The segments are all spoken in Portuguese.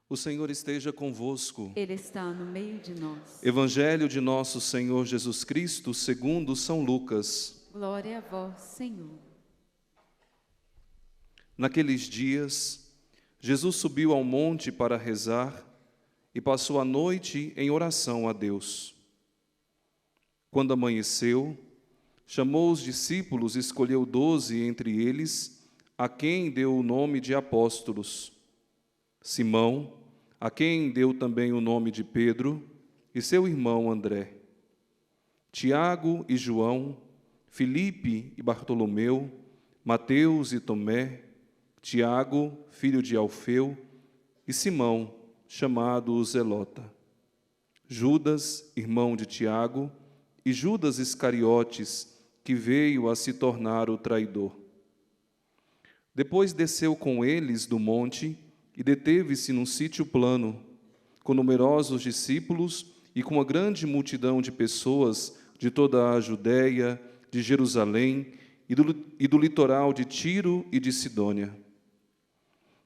O Senhor esteja convosco. Ele está no meio de nós. Evangelho de nosso Senhor Jesus Cristo, segundo São Lucas. Glória a vós, Senhor. Naqueles dias, Jesus subiu ao monte para rezar e passou a noite em oração a Deus. Quando amanheceu, chamou os discípulos e escolheu 12 entre eles, a quem deu o nome de apóstolos: Simão, a quem deu também o nome de Pedro, e seu irmão André; Tiago e João, Filipe e Bartolomeu, Mateus e Tomé, Tiago, filho de Alfeu, e Simão, chamado o Zelota; Judas, irmão de Tiago, e Judas Iscariotes, que veio a se tornar o traidor. Depois desceu com eles do monte e deteve-se num sítio plano, com numerosos discípulos e com uma grande multidão de pessoas de toda a Judéia, de Jerusalém e do litoral de Tiro e de Sidônia.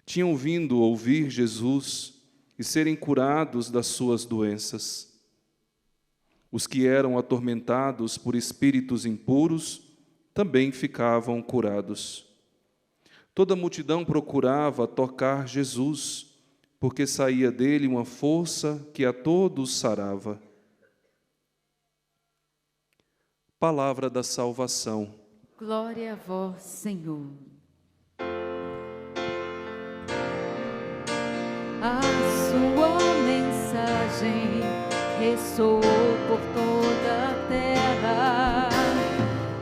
Tinham vindo ouvir Jesus e serem curados das suas doenças. Os que eram atormentados por espíritos impuros também ficavam curados. Toda a multidão procurava tocar Jesus, porque saía dele uma força que a todos sarava. Palavra da salvação. Glória a vós, Senhor. A sua mensagem ressoou por toda a terra.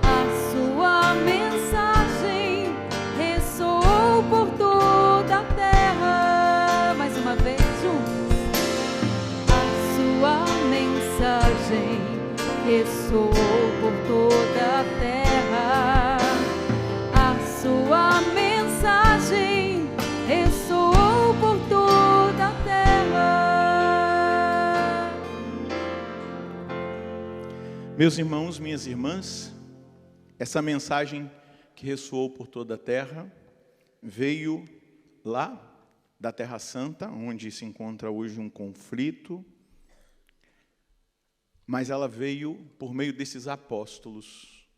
A sua mensagem ressoou por toda a terra. Mais uma vez, juntos. A sua mensagem ressoou por toda a terra. A sua mensagem ressoou por toda a terra. Meus irmãos, minhas irmãs, essa mensagem que ressoou por toda a terra veio lá da Terra Santa, onde se encontra hoje um conflito, mas ela veio por meio desses apóstolos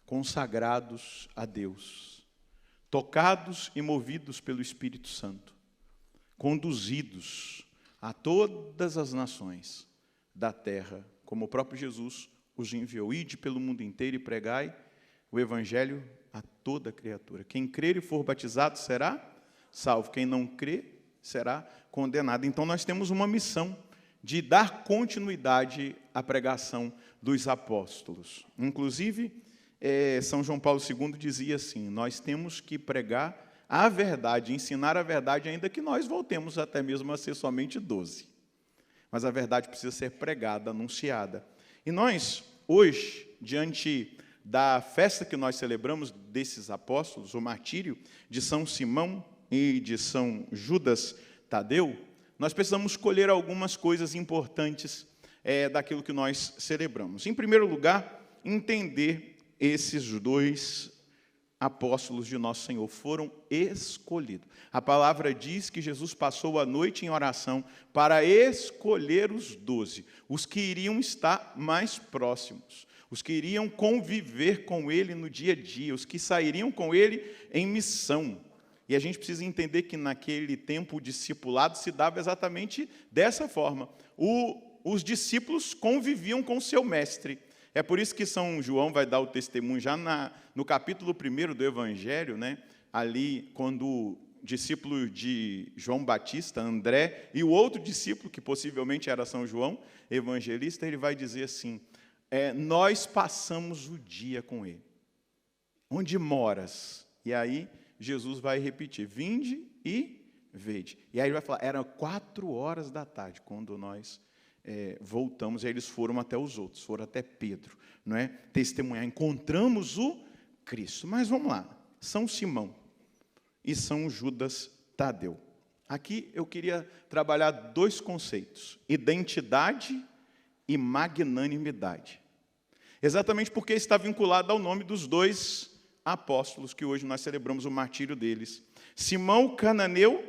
consagrados a Deus, tocados e movidos pelo Espírito Santo, conduzidos a todas as nações da terra, como o próprio Jesus os enviou. Ide pelo mundo inteiro e pregai o Evangelho a toda criatura. Quem crer e for batizado será salvo. Quem não crer será condenado. Então nós temos uma missão de dar continuidade à pregação dos apóstolos. Inclusive, São João Paulo II dizia assim: nós temos que pregar a verdade, ensinar a verdade, ainda que nós voltemos até mesmo a ser somente 12. Mas a verdade precisa ser pregada, anunciada. E nós, hoje, diante da festa que nós celebramos desses apóstolos, o martírio de São Simão e de São Judas Tadeu, nós precisamos escolher algumas coisas importantes daquilo que nós celebramos. Em primeiro lugar, entender esses dois apóstolos de Nosso Senhor foram escolhidos. A palavra diz que Jesus passou a noite em oração para escolher os 12, os que iriam estar mais próximos, os que iriam conviver com Ele no dia a dia, os que sairiam com Ele em missão. E a gente precisa entender que naquele tempo o discipulado se dava exatamente dessa forma. Os discípulos conviviam com o seu mestre. É por isso que São João vai dar o testemunho já no capítulo 1 do Evangelho, né? Ali, quando o discípulo de João Batista, André, e o outro discípulo, que possivelmente era São João, evangelista, ele vai dizer assim: nós passamos o dia com ele. Onde moras? E aí Jesus vai repetir: vinde e vede. E aí ele vai falar: eram 4 da tarde, quando nós voltamos, e aí eles foram até os outros, foram até Pedro, não é? Testemunhar, encontramos o Cristo. Mas vamos lá, São Simão e São Judas Tadeu. Aqui eu queria trabalhar 2 conceitos: identidade e magnanimidade. Exatamente porque está vinculado ao nome dos 2 apóstolos que hoje nós celebramos o martírio deles: Simão Cananeu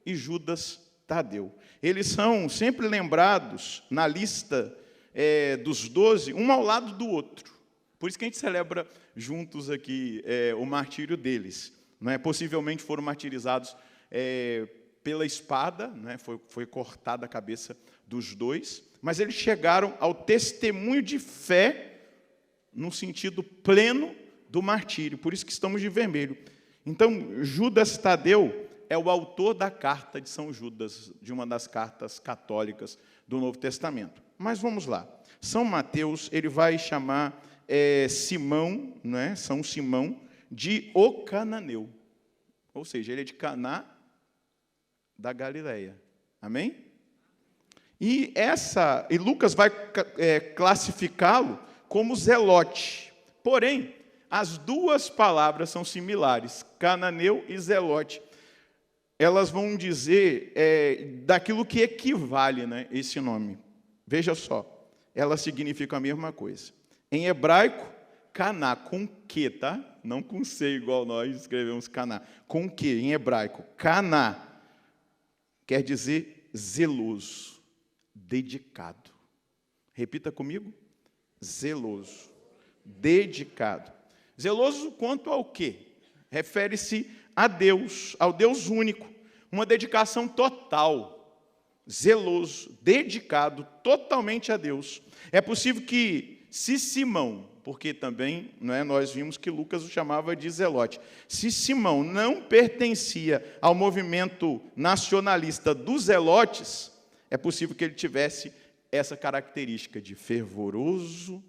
e Judas Tadeu. Eles são sempre lembrados na lista dos 12, um ao lado do outro. Por isso que a gente celebra juntos aqui o martírio deles. Não é? Possivelmente foram martirizados pela espada, né? Foi cortada a cabeça dos dois, mas eles chegaram ao testemunho de fé no sentido pleno do martírio, por isso que estamos de vermelho. Então, Judas Tadeu é o autor da carta de São Judas, de uma das cartas católicas do Novo Testamento. Mas vamos lá. São Mateus, ele vai chamar Simão, né? São Simão, de o cananeu. Ou seja, ele é de Caná da Galileia. Amém? E Lucas vai classificá-lo como zelote. Porém, as duas palavras são similares, cananeu e zelote. Elas vão dizer daquilo que equivale, né, esse nome. Veja só, elas significam a mesma coisa. Em hebraico, Caná, com Q, tá? Não com C, igual nós escrevemos Caná. Com Q, em hebraico. Caná quer dizer zeloso, dedicado. Repita comigo. Zeloso, dedicado. Zeloso quanto ao quê? Refere-se a Deus, ao Deus único. Uma dedicação total. Zeloso, dedicado totalmente a Deus. É possível que, se Simão, porque também nós vimos que Lucas o chamava de zelote, se Simão não pertencia ao movimento nacionalista dos zelotes, é possível que ele tivesse essa característica de fervoroso,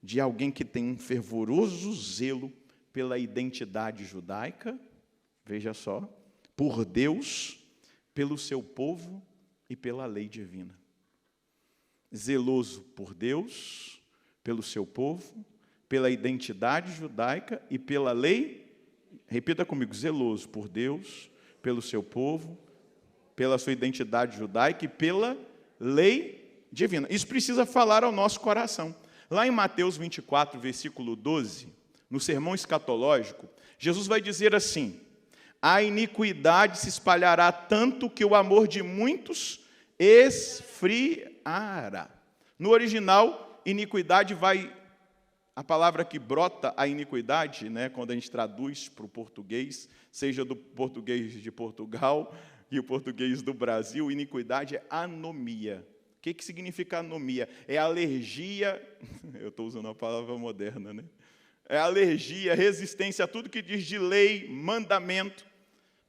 de alguém que tem um fervoroso zelo pela identidade judaica, veja só, por Deus, pelo seu povo e pela lei divina. Zeloso por Deus, pelo seu povo, pela identidade judaica e pela lei, repita comigo, zeloso por Deus, pelo seu povo, pela sua identidade judaica e pela lei divina. Isso precisa falar ao nosso coração. Lá em Mateus 24, versículo 12, no sermão escatológico, Jesus vai dizer assim: a iniquidade se espalhará tanto que o amor de muitos esfriará. No original, iniquidade a palavra que brota a iniquidade, né, quando a gente traduz para o português, seja do português de Portugal e o português do Brasil, iniquidade é anomia. O que significa anomia? É alergia, eu estou usando uma palavra moderna, né? É alergia, resistência a tudo que diz de lei, mandamento.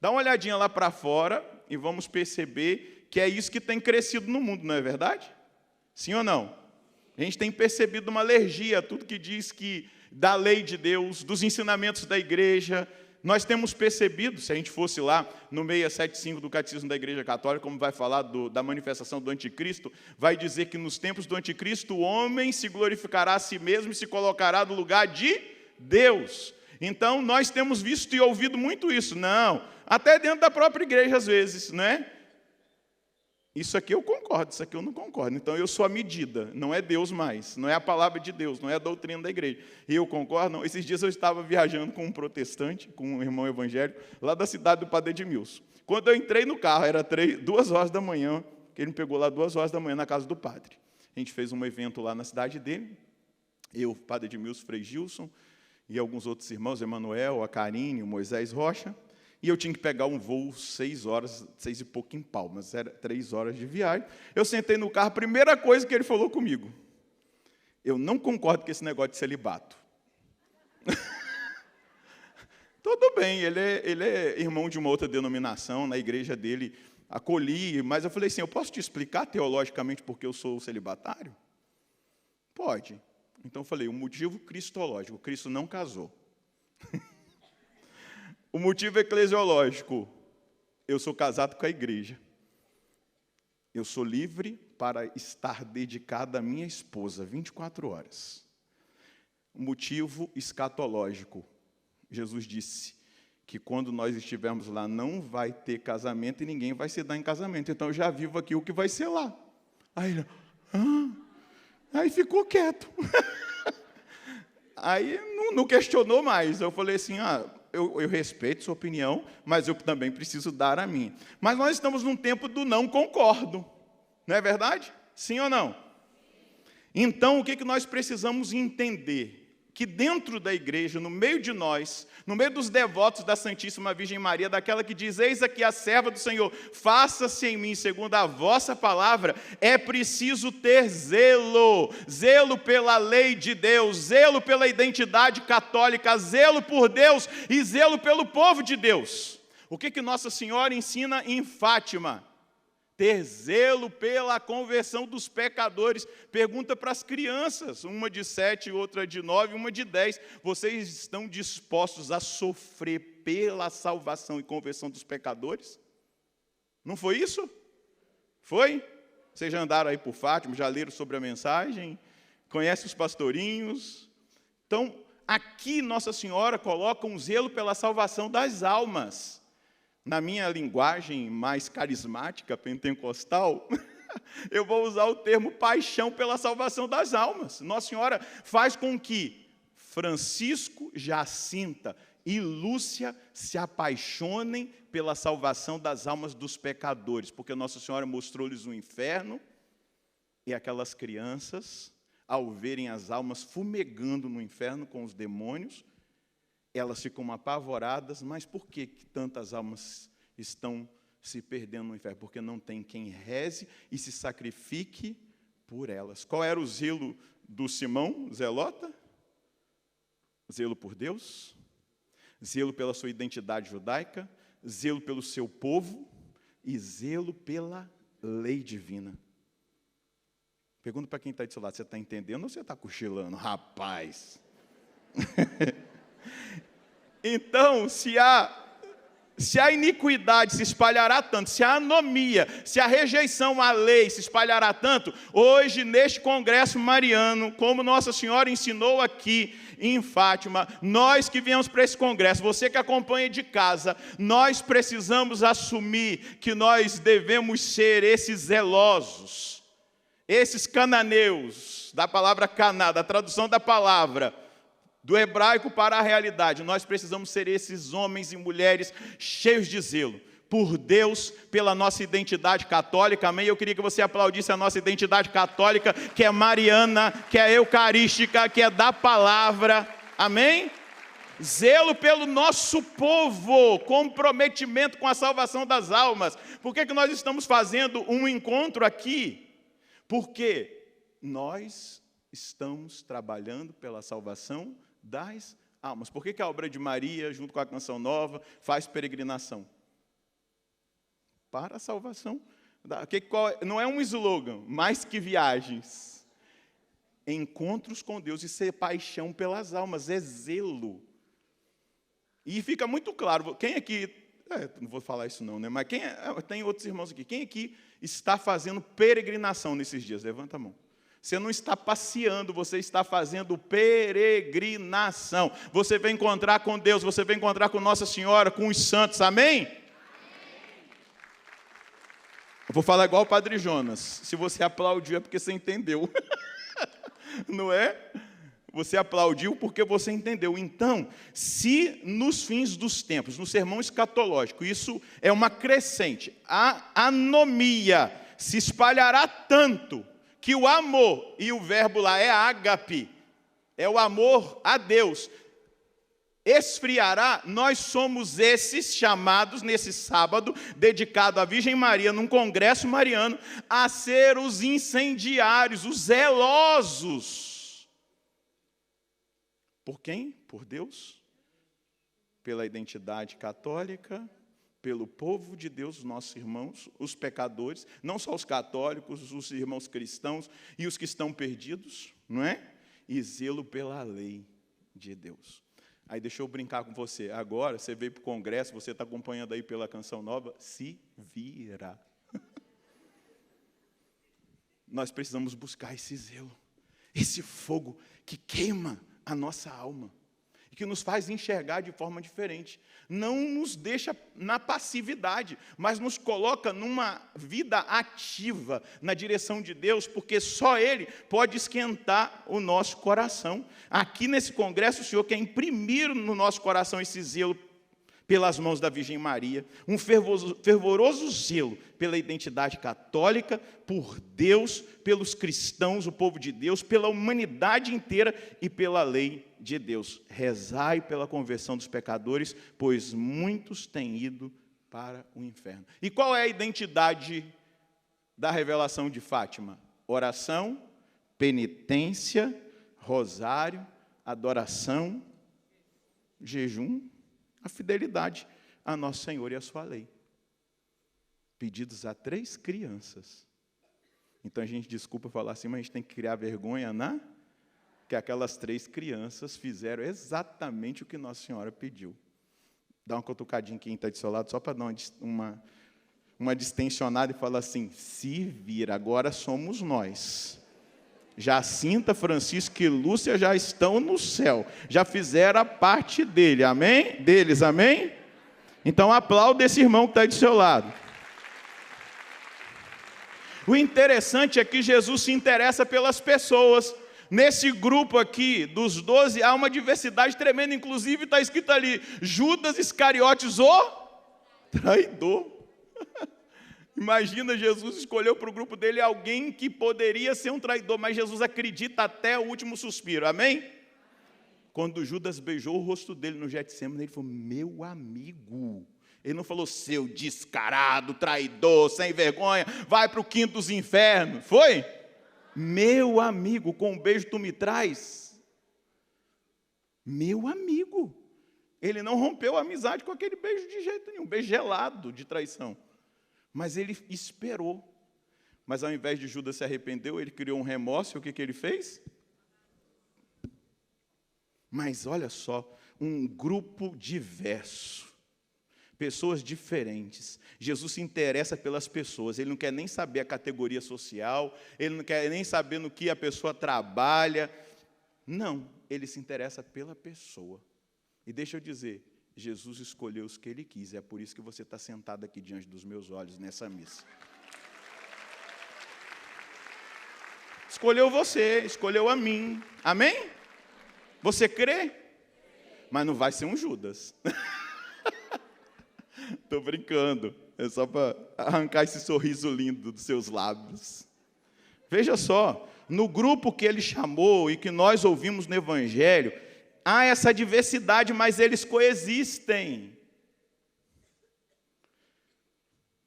Dá uma olhadinha lá para fora e vamos perceber que é isso que tem crescido no mundo, não é verdade? Sim ou não? A gente tem percebido uma alergia a tudo que diz que da lei de Deus, dos ensinamentos da igreja. Nós temos percebido, se a gente fosse lá no 675 do Catecismo da Igreja Católica, como vai falar da manifestação do anticristo, vai dizer que nos tempos do anticristo o homem se glorificará a si mesmo e se colocará no lugar de Deus. Então, nós temos visto e ouvido muito isso. Não, até dentro da própria igreja às vezes, né? Isso aqui eu concordo, isso aqui eu não concordo. Então, eu sou a medida, não é Deus mais, não é a palavra de Deus, não é a doutrina da igreja. E eu concordo, não. Esses dias eu estava viajando com um protestante, com um irmão evangélico, lá da cidade do Padre Edmilson. Quando eu entrei no carro, era 2 horas da manhã, que ele me pegou lá 2 horas da manhã na casa do padre. A gente fez um evento lá na cidade dele, eu, o Padre Edmilson, Frei Gilson, e alguns outros irmãos, Emanuel, a Karine, o Moisés Rocha. E eu tinha que pegar um voo 6 horas, 6 e pouco em Palmas, era 3 horas de viagem. Eu sentei no carro, a primeira coisa que ele falou comigo: eu não concordo com esse negócio de celibato. Tudo bem, ele é irmão de uma outra denominação, na igreja dele, acolhi, mas eu falei assim: eu posso te explicar teologicamente por que eu sou celibatário? Pode. Então eu falei, o motivo cristológico, Cristo não casou. O motivo eclesiológico, eu sou casado com a igreja. Eu sou livre para estar dedicado à minha esposa 24 horas. O motivo escatológico, Jesus disse que quando nós estivermos lá não vai ter casamento e ninguém vai se dar em casamento. Então eu já vivo aqui o que vai ser lá. Aí ficou quieto. Aí não questionou mais. Eu falei assim, eu respeito sua opinião, mas eu também preciso dar a minha. Mas nós estamos num tempo do não concordo. Não é verdade? Sim ou não? Então, o que nós precisamos entender? Que dentro da igreja, no meio de nós, no meio dos devotos da Santíssima Virgem Maria, daquela que diz, eis aqui a serva do Senhor, faça-se em mim segundo a vossa palavra, é preciso ter zelo, zelo pela lei de Deus, zelo pela identidade católica, zelo por Deus e zelo pelo povo de Deus. O que Nossa Senhora ensina em Fátima? Ter zelo pela conversão dos pecadores. Pergunta para as crianças, uma de 7, outra de 9, uma de 10. Vocês estão dispostos a sofrer pela salvação e conversão dos pecadores? Não foi isso? Foi? Vocês já andaram aí por Fátima, já leram sobre a mensagem? Conhecem os pastorinhos? Então, aqui Nossa Senhora coloca um zelo pela salvação das almas. Na minha linguagem mais carismática, pentecostal, eu vou usar o termo paixão pela salvação das almas. Nossa Senhora faz com que Francisco, Jacinta e Lúcia se apaixonem pela salvação das almas dos pecadores, porque Nossa Senhora mostrou-lhes o inferno, e aquelas crianças, ao verem as almas fumegando no inferno com os demônios, elas ficam apavoradas, mas por que tantas almas estão se perdendo no inferno? Porque não tem quem reze e se sacrifique por elas. Qual era o zelo do Simão Zelota? Zelo por Deus, zelo pela sua identidade judaica, zelo pelo seu povo e zelo pela lei divina. Pergunta para quem está do seu lado, você está entendendo ou você está cochilando? Rapaz! Então, se a iniquidade se espalhará tanto, se a anomia, se a rejeição à lei se espalhará tanto, hoje, neste congresso mariano, como Nossa Senhora ensinou aqui em Fátima, nós que viemos para esse congresso, você que acompanha de casa, nós precisamos assumir que nós devemos ser esses zelosos, esses cananeus, da palavra caná, da tradução da palavra, do hebraico para a realidade. Nós precisamos ser esses homens e mulheres cheios de zelo por Deus, pela nossa identidade católica, amém? Eu queria que você aplaudisse a nossa identidade católica, que é mariana, que é eucarística, que é da palavra, amém? Zelo pelo nosso povo, comprometimento com a salvação das almas. Por que nós estamos fazendo um encontro aqui? Porque nós estamos trabalhando pela salvação das almas. Por que a obra de Maria, junto com a Canção Nova, faz peregrinação? Para a salvação. Não é um slogan, mais que viagens. Encontros com Deus e ser paixão pelas almas, é zelo. E fica muito claro, quem aqui, não vou falar isso não, né? Mas tem outros irmãos aqui, quem aqui está fazendo peregrinação nesses dias? Levanta a mão. Você não está passeando, você está fazendo peregrinação. Você vai encontrar com Deus, você vai encontrar com Nossa Senhora, com os santos, amém? Eu vou falar igual o Padre Jonas. Se você aplaudiu é porque você entendeu. Não é? Você aplaudiu porque você entendeu. Então, se nos fins dos tempos, no sermão escatológico, isso é uma crescente, a anomia se espalhará tanto, que o amor, e o verbo lá é ágape, é o amor a Deus, esfriará. Nós somos esses chamados, nesse sábado, dedicado à Virgem Maria, num congresso mariano, a ser os incendiários, os zelosos. Por quem? Por Deus, pela identidade católica, pelo povo de Deus, os nossos irmãos, os pecadores, não só os católicos, os irmãos cristãos e os que estão perdidos, não é? E zelo pela lei de Deus. Aí deixa eu brincar com você. Agora, você veio para o congresso, você está acompanhando aí pela Canção Nova, se vira. Nós precisamos buscar esse zelo, esse fogo que queima a nossa alma. E que nos faz enxergar de forma diferente. Não nos deixa na passividade, mas nos coloca numa vida ativa na direção de Deus, porque só Ele pode esquentar o nosso coração. Aqui nesse congresso, o Senhor quer imprimir no nosso coração esse zelo pelas mãos da Virgem Maria, um fervoroso zelo pela identidade católica, por Deus, pelos cristãos, o povo de Deus, pela humanidade inteira e pela lei de Deus. Rezai pela conversão dos pecadores, pois muitos têm ido para o inferno. E qual é a identidade da revelação de Fátima? Oração, penitência, rosário, adoração, jejum, a fidelidade a Nosso Senhor e a sua lei. Pedidos a 3 crianças. Então a gente, desculpa falar assim, mas a gente tem que criar vergonha, né? Que aquelas 3 crianças fizeram exatamente o que Nossa Senhora pediu. Dá uma cutucadinha em quem está do seu lado, só para dar uma distensionada e falar assim, se vira, agora somos nós. Jacinta, Francisco e Lúcia já estão no céu, já fizeram a parte deles, amém? Então aplauda esse irmão que está aí do seu lado. O interessante é que Jesus se interessa pelas pessoas. Nesse grupo aqui, dos 12, há uma diversidade tremenda, inclusive está escrito ali, Judas Iscariotes, o traidor. Imagina, Jesus escolheu para o grupo dele alguém que poderia ser um traidor, mas Jesus acredita até o último suspiro, amém? Quando Judas beijou o rosto dele no Getsêmani, ele falou, meu amigo. Ele não falou, seu descarado, traidor, sem vergonha, vai para o quinto dos infernos. Foi? Meu amigo, com um beijo tu me traz. Meu amigo. Ele não rompeu a amizade com aquele beijo de jeito nenhum, um beijo gelado de traição. Mas ele esperou. Mas ao invés de Judas se arrependeu, ele criou um remorso, e o que ele fez? Mas olha só, um grupo diverso, pessoas diferentes. Jesus se interessa pelas pessoas, ele não quer nem saber a categoria social, ele não quer nem saber no que a pessoa trabalha. Não, ele se interessa pela pessoa. E deixa eu dizer, Jesus escolheu os que Ele quis, é por isso que você está sentado aqui diante dos meus olhos nessa missa. Escolheu você, escolheu a mim, amém? Você crê? Mas não vai ser um Judas. Estou brincando, é só para arrancar esse sorriso lindo dos seus lábios. Veja só, no grupo que Ele chamou e que nós ouvimos no Evangelho, há essa diversidade, mas eles coexistem.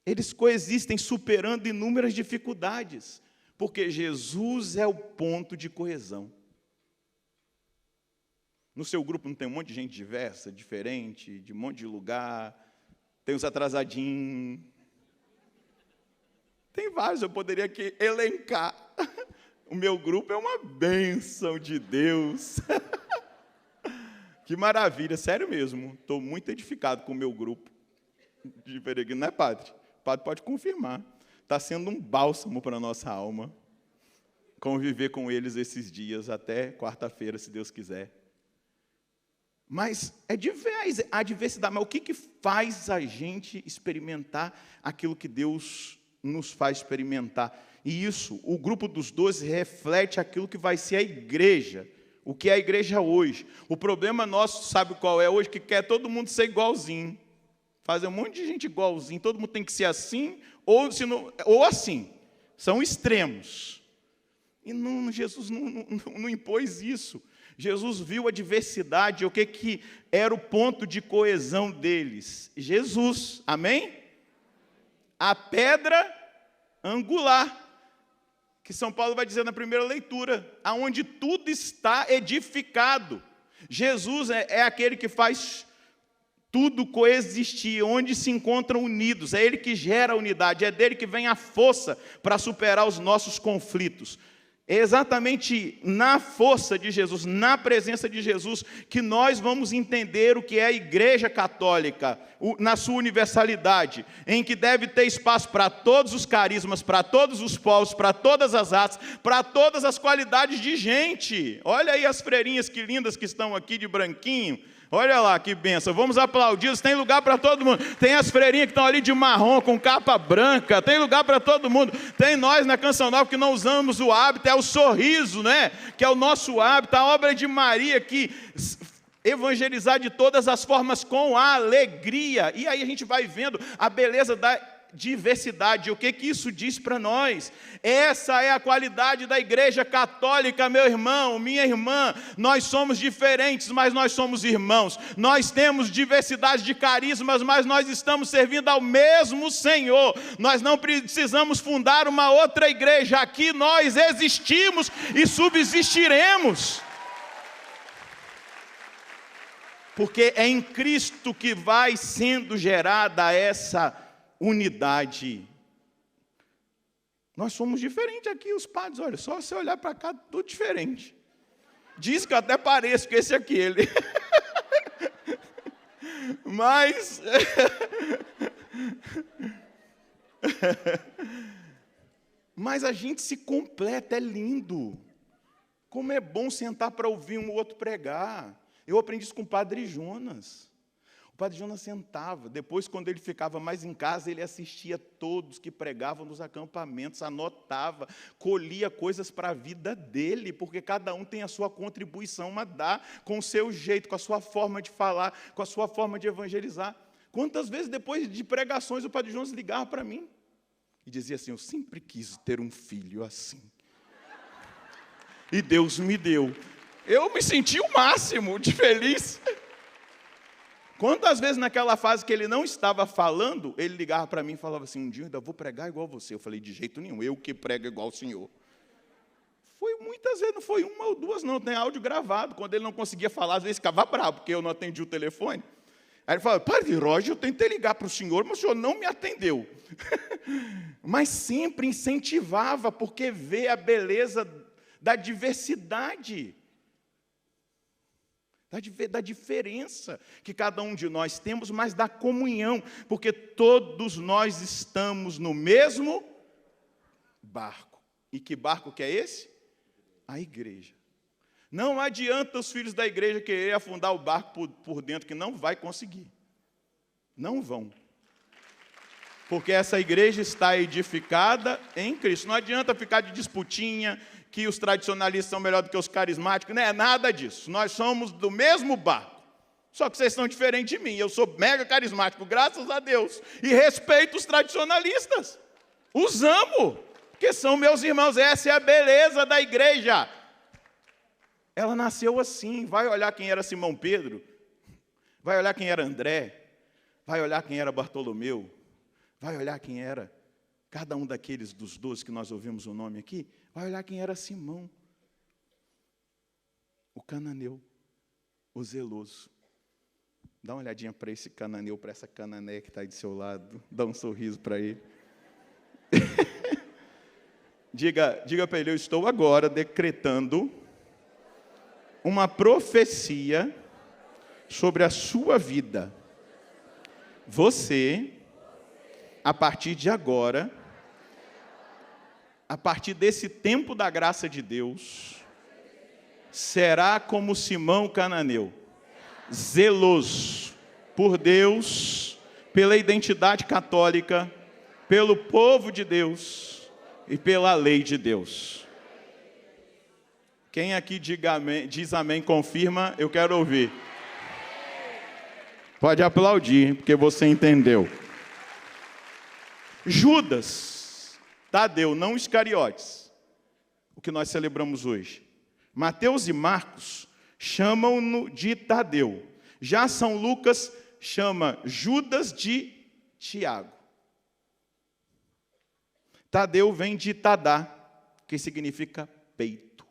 Eles coexistem superando inúmeras dificuldades, porque Jesus é o ponto de coesão. No seu grupo não tem um monte de gente diversa, diferente, de um monte de lugar, tem os atrasadinhos. Tem vários, eu poderia aqui elencar. O meu grupo é uma bênção de Deus. Que maravilha, sério mesmo. Estou muito edificado com o meu grupo de peregrino, não é, padre? O padre pode confirmar. Está sendo um bálsamo para a nossa alma. Conviver com eles esses dias, até quarta-feira, se Deus quiser. Mas há diversidade. Mas o que faz a gente experimentar aquilo que Deus nos faz experimentar? E isso, o grupo dos 12 reflete aquilo que vai ser a igreja. O que é a igreja hoje? O problema nosso, sabe qual é hoje? Que quer todo mundo ser igualzinho. Fazer um monte de gente igualzinho. Todo mundo tem que ser assim, ou assim. São extremos. E Jesus não impôs isso. Jesus viu a diversidade, o que era o ponto de coesão deles? Jesus, amém? A pedra angular. Que São Paulo vai dizer na primeira leitura, aonde tudo está edificado. Jesus é aquele que faz tudo coexistir, onde se encontram unidos, é Ele que gera a unidade, é dele que vem a força para superar os nossos conflitos. É exatamente na força de Jesus, na presença de Jesus, que nós vamos entender o que é a Igreja Católica, na sua universalidade, em que deve ter espaço para todos os carismas, para todos os povos, para todas as raças, para todas as qualidades de gente. Olha aí as freirinhas que lindas que estão aqui de branquinho. Olha lá que benção, vamos aplaudir, tem lugar para todo mundo. Tem as freirinhas que estão ali de marrom, com capa branca, tem lugar para todo mundo. Tem nós na Canção Nova que não usamos o hábito, é o sorriso, né? Que é o nosso hábito, a obra de Maria que evangelizar de todas as formas com a alegria. E aí a gente vai vendo a beleza da diversidade. O que isso diz para nós? Essa é a qualidade da Igreja Católica, meu irmão, minha irmã. Nós somos diferentes, mas nós somos irmãos. Nós temos diversidade de carismas, mas nós estamos servindo ao mesmo Senhor. Nós não precisamos fundar uma outra igreja. Aqui nós existimos e subsistiremos. Porque é em Cristo que vai sendo gerada essa unidade. Nós somos diferentes aqui, os padres, olha, só você olhar para cá, tudo diferente. Diz que eu até pareço com esse aqui, ele. Mas mas a gente se completa, é lindo. Como é bom sentar para ouvir um outro pregar. Eu aprendi isso com o Padre Jonas. O Padre Jonas sentava, depois quando ele ficava mais em casa, ele assistia todos que pregavam nos acampamentos, anotava, colhia coisas para a vida dele, porque cada um tem a sua contribuição a dar, com o seu jeito, com a sua forma de falar, com a sua forma de evangelizar. Quantas vezes depois de pregações o Padre Jonas ligava para mim e dizia assim, eu sempre quis ter um filho assim. E Deus me deu. Eu me senti o máximo de feliz. Quantas vezes naquela fase que ele não estava falando, ele ligava para mim e falava assim, um dia eu ainda vou pregar igual você. Eu falei, de jeito nenhum, eu que prego igual o senhor. Foi muitas vezes, não foi uma ou duas não, tem áudio gravado. Quando ele não conseguia falar, às vezes ficava bravo, porque eu não atendi o telefone. Aí ele falava, Padre Roger, eu tentei ligar para o senhor, mas o senhor não me atendeu. Mas sempre incentivava, porque vê a beleza da diversidade. Da diferença que cada um de nós temos, mas da comunhão, porque todos nós estamos no mesmo barco. E que barco que é esse? A igreja. Não adianta os filhos da igreja querer afundar o barco por dentro, que não vai conseguir. Não vão. Porque essa igreja está edificada em Cristo. Não adianta ficar de disputinha, que os tradicionalistas são melhor do que os carismáticos, não é nada disso. Nós somos do mesmo barco, só que vocês são diferentes de mim. Eu sou mega carismático, graças a Deus, e respeito os tradicionalistas. Os amo, porque são meus irmãos. Essa é a beleza da igreja. Ela nasceu assim. Vai olhar quem era Simão Pedro, vai olhar quem era André, vai olhar quem era Bartolomeu, vai olhar quem era cada um daqueles dos 12 que nós ouvimos o nome aqui. Vai olhar quem era Simão, o cananeu, o zeloso. Dá uma olhadinha para esse cananeu, para essa cananeia que está aí do seu lado. Dá um sorriso para ele. diga para ele, eu estou agora decretando uma profecia sobre a sua vida. Você, a partir de agora, a partir desse tempo da graça de Deus, será como Simão cananeu, zeloso por Deus, pela identidade católica, pelo povo de Deus e pela lei de Deus. Quem aqui diz amém, confirma, eu quero ouvir. Pode aplaudir, porque você entendeu. Judas, Tadeu, não Iscariotes, o que nós celebramos hoje. Mateus e Marcos chamam-no de Tadeu. Já São Lucas chama Judas de Tiago. Tadeu vem de Tadá, que significa peito.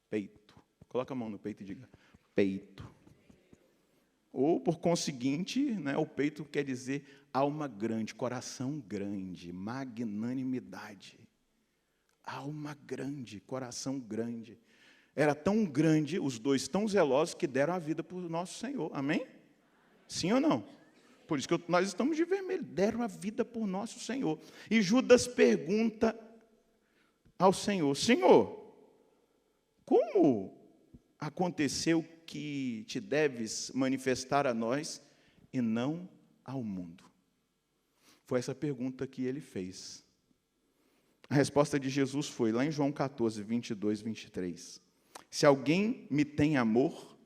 Peito. Coloca a mão no peito e diga, peito. Ou, por conseguinte, né, o peito quer dizer alma grande, coração grande, magnanimidade. alma grande, coração grande. Era tão grande, os dois tão zelosos, que deram a vida por nosso Senhor. Amém? Sim ou não? Por isso que nós estamos de vermelho. Deram a vida por nosso Senhor. E Judas pergunta ao Senhor: Senhor, como aconteceu que te deves manifestar a nós e não ao mundo? Foi essa pergunta que ele fez. A resposta de Jesus foi lá em João 14, 22, 23. Se alguém me tem amor,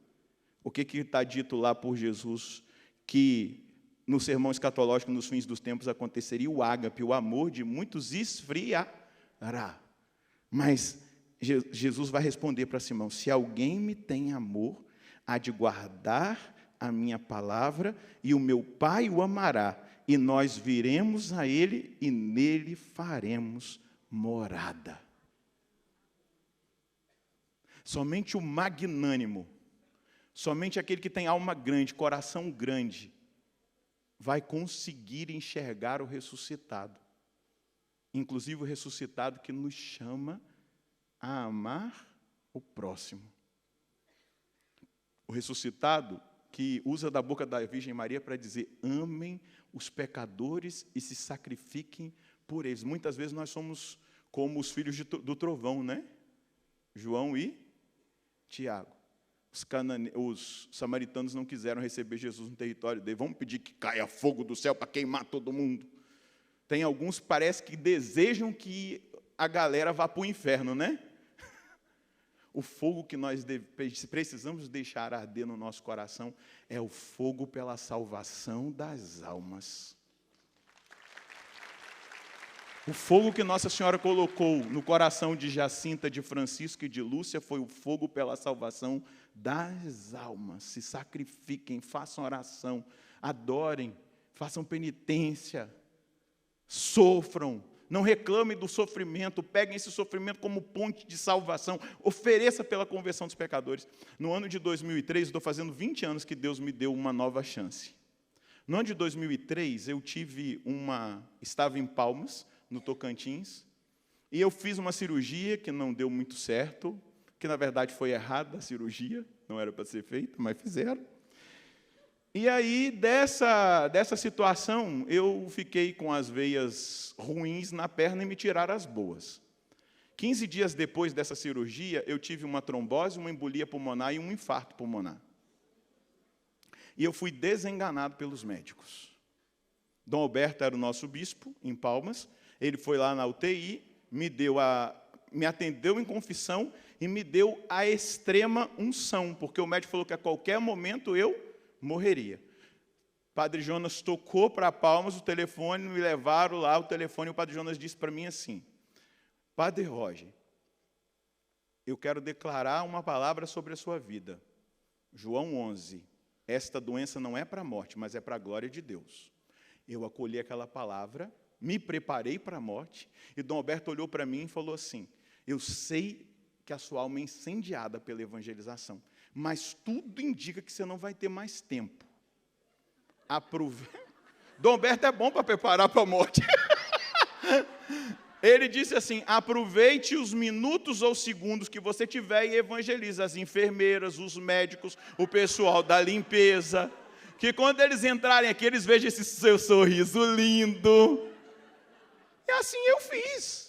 o que está dito lá por Jesus, que no sermão escatológico, nos fins dos tempos, aconteceria o ágape, o amor de muitos esfriará. Mas Jesus vai responder para Simão: se alguém me tem amor, há de guardar a minha palavra, e o meu Pai o amará, e nós viremos a ele, e nele faremos morada. Somente o magnânimo, somente aquele que tem alma grande, coração grande, vai conseguir enxergar o ressuscitado. Inclusive o ressuscitado que nos chama a amar o próximo. O ressuscitado que usa da boca da Virgem Maria para dizer: amem os pecadores e se sacrifiquem por eles. Muitas vezes nós somos como os filhos do trovão, né? João e Tiago. Os samaritanos não quiseram receber Jesus no território dele. Vamos pedir que caia fogo do céu para queimar todo mundo. Tem alguns que parece que desejam que a galera vá para o inferno, né? O fogo que nós precisamos deixar arder no nosso coração é o fogo pela salvação das almas. O fogo que Nossa Senhora colocou no coração de Jacinta, de Francisco e de Lúcia foi o fogo pela salvação das almas. Se sacrifiquem, façam oração, adorem, façam penitência, sofram. Não reclamem do sofrimento, peguem esse sofrimento como ponte de salvação, ofereça pela conversão dos pecadores. No ano de 2003, estou fazendo 20 anos que Deus me deu uma nova chance. No ano de 2003, eu estava em Palmas, no Tocantins, e eu fiz uma cirurgia que não deu muito certo, que na verdade foi errada a cirurgia, não era para ser feita, mas fizeram. E aí, dessa situação, eu fiquei com as veias ruins na perna e me tiraram as boas. 15 dias depois dessa cirurgia, eu tive uma trombose, uma embolia pulmonar e um infarto pulmonar. E eu fui desenganado pelos médicos. Dom Alberto era o nosso bispo, em Palmas. Ele foi lá na UTI, me atendeu em confissão e me deu a extrema unção, porque o médico falou que a qualquer momento eu morreria. Padre Jonas tocou para Palmas o telefone, me levaram lá o telefone, e o Padre Jonas disse para mim assim: Padre Roger, eu quero declarar uma palavra sobre a sua vida. João 11, esta doença não é para a morte, mas é para a glória de Deus. Eu acolhi aquela palavra, me preparei para a morte, e Dom Alberto olhou para mim e falou assim: eu sei que a sua alma é incendiada pela evangelização, mas tudo indica que você não vai ter mais tempo. Dom Alberto é bom para preparar para a morte. Ele disse assim: aproveite os minutos ou segundos que você tiver e evangelize as enfermeiras, os médicos, o pessoal da limpeza, que quando eles entrarem aqui, eles vejam esse seu sorriso lindo. E assim eu fiz.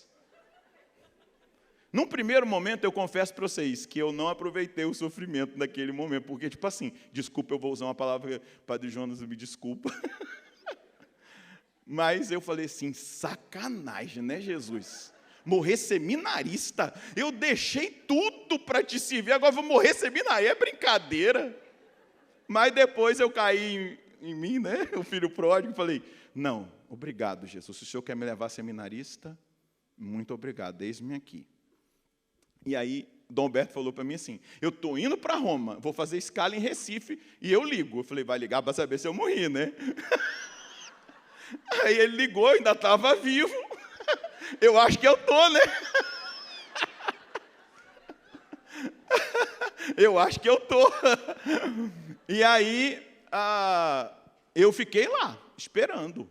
Num primeiro momento, eu confesso para vocês que eu não aproveitei o sofrimento naquele momento, porque, tipo assim, desculpa, eu vou usar uma palavra, Padre Jonas, me desculpa. Mas eu falei assim: sacanagem, né, Jesus? Morrer seminarista, eu deixei tudo para te servir, agora vou morrer seminarista, é brincadeira. Mas depois eu caí em mim, né, o filho pródigo, e falei: não, obrigado, Jesus, se o Senhor quer me levar a seminarista, muito obrigado, eis-me aqui. E aí, Dom Alberto falou para mim assim: eu estou indo para Roma, vou fazer escala em Recife, e eu ligo. Eu falei: vai ligar para saber se eu morri, né? Aí ele ligou, ainda estava vivo. Eu acho que eu estou, né? Eu acho que eu estou. E aí, eu fiquei lá, esperando.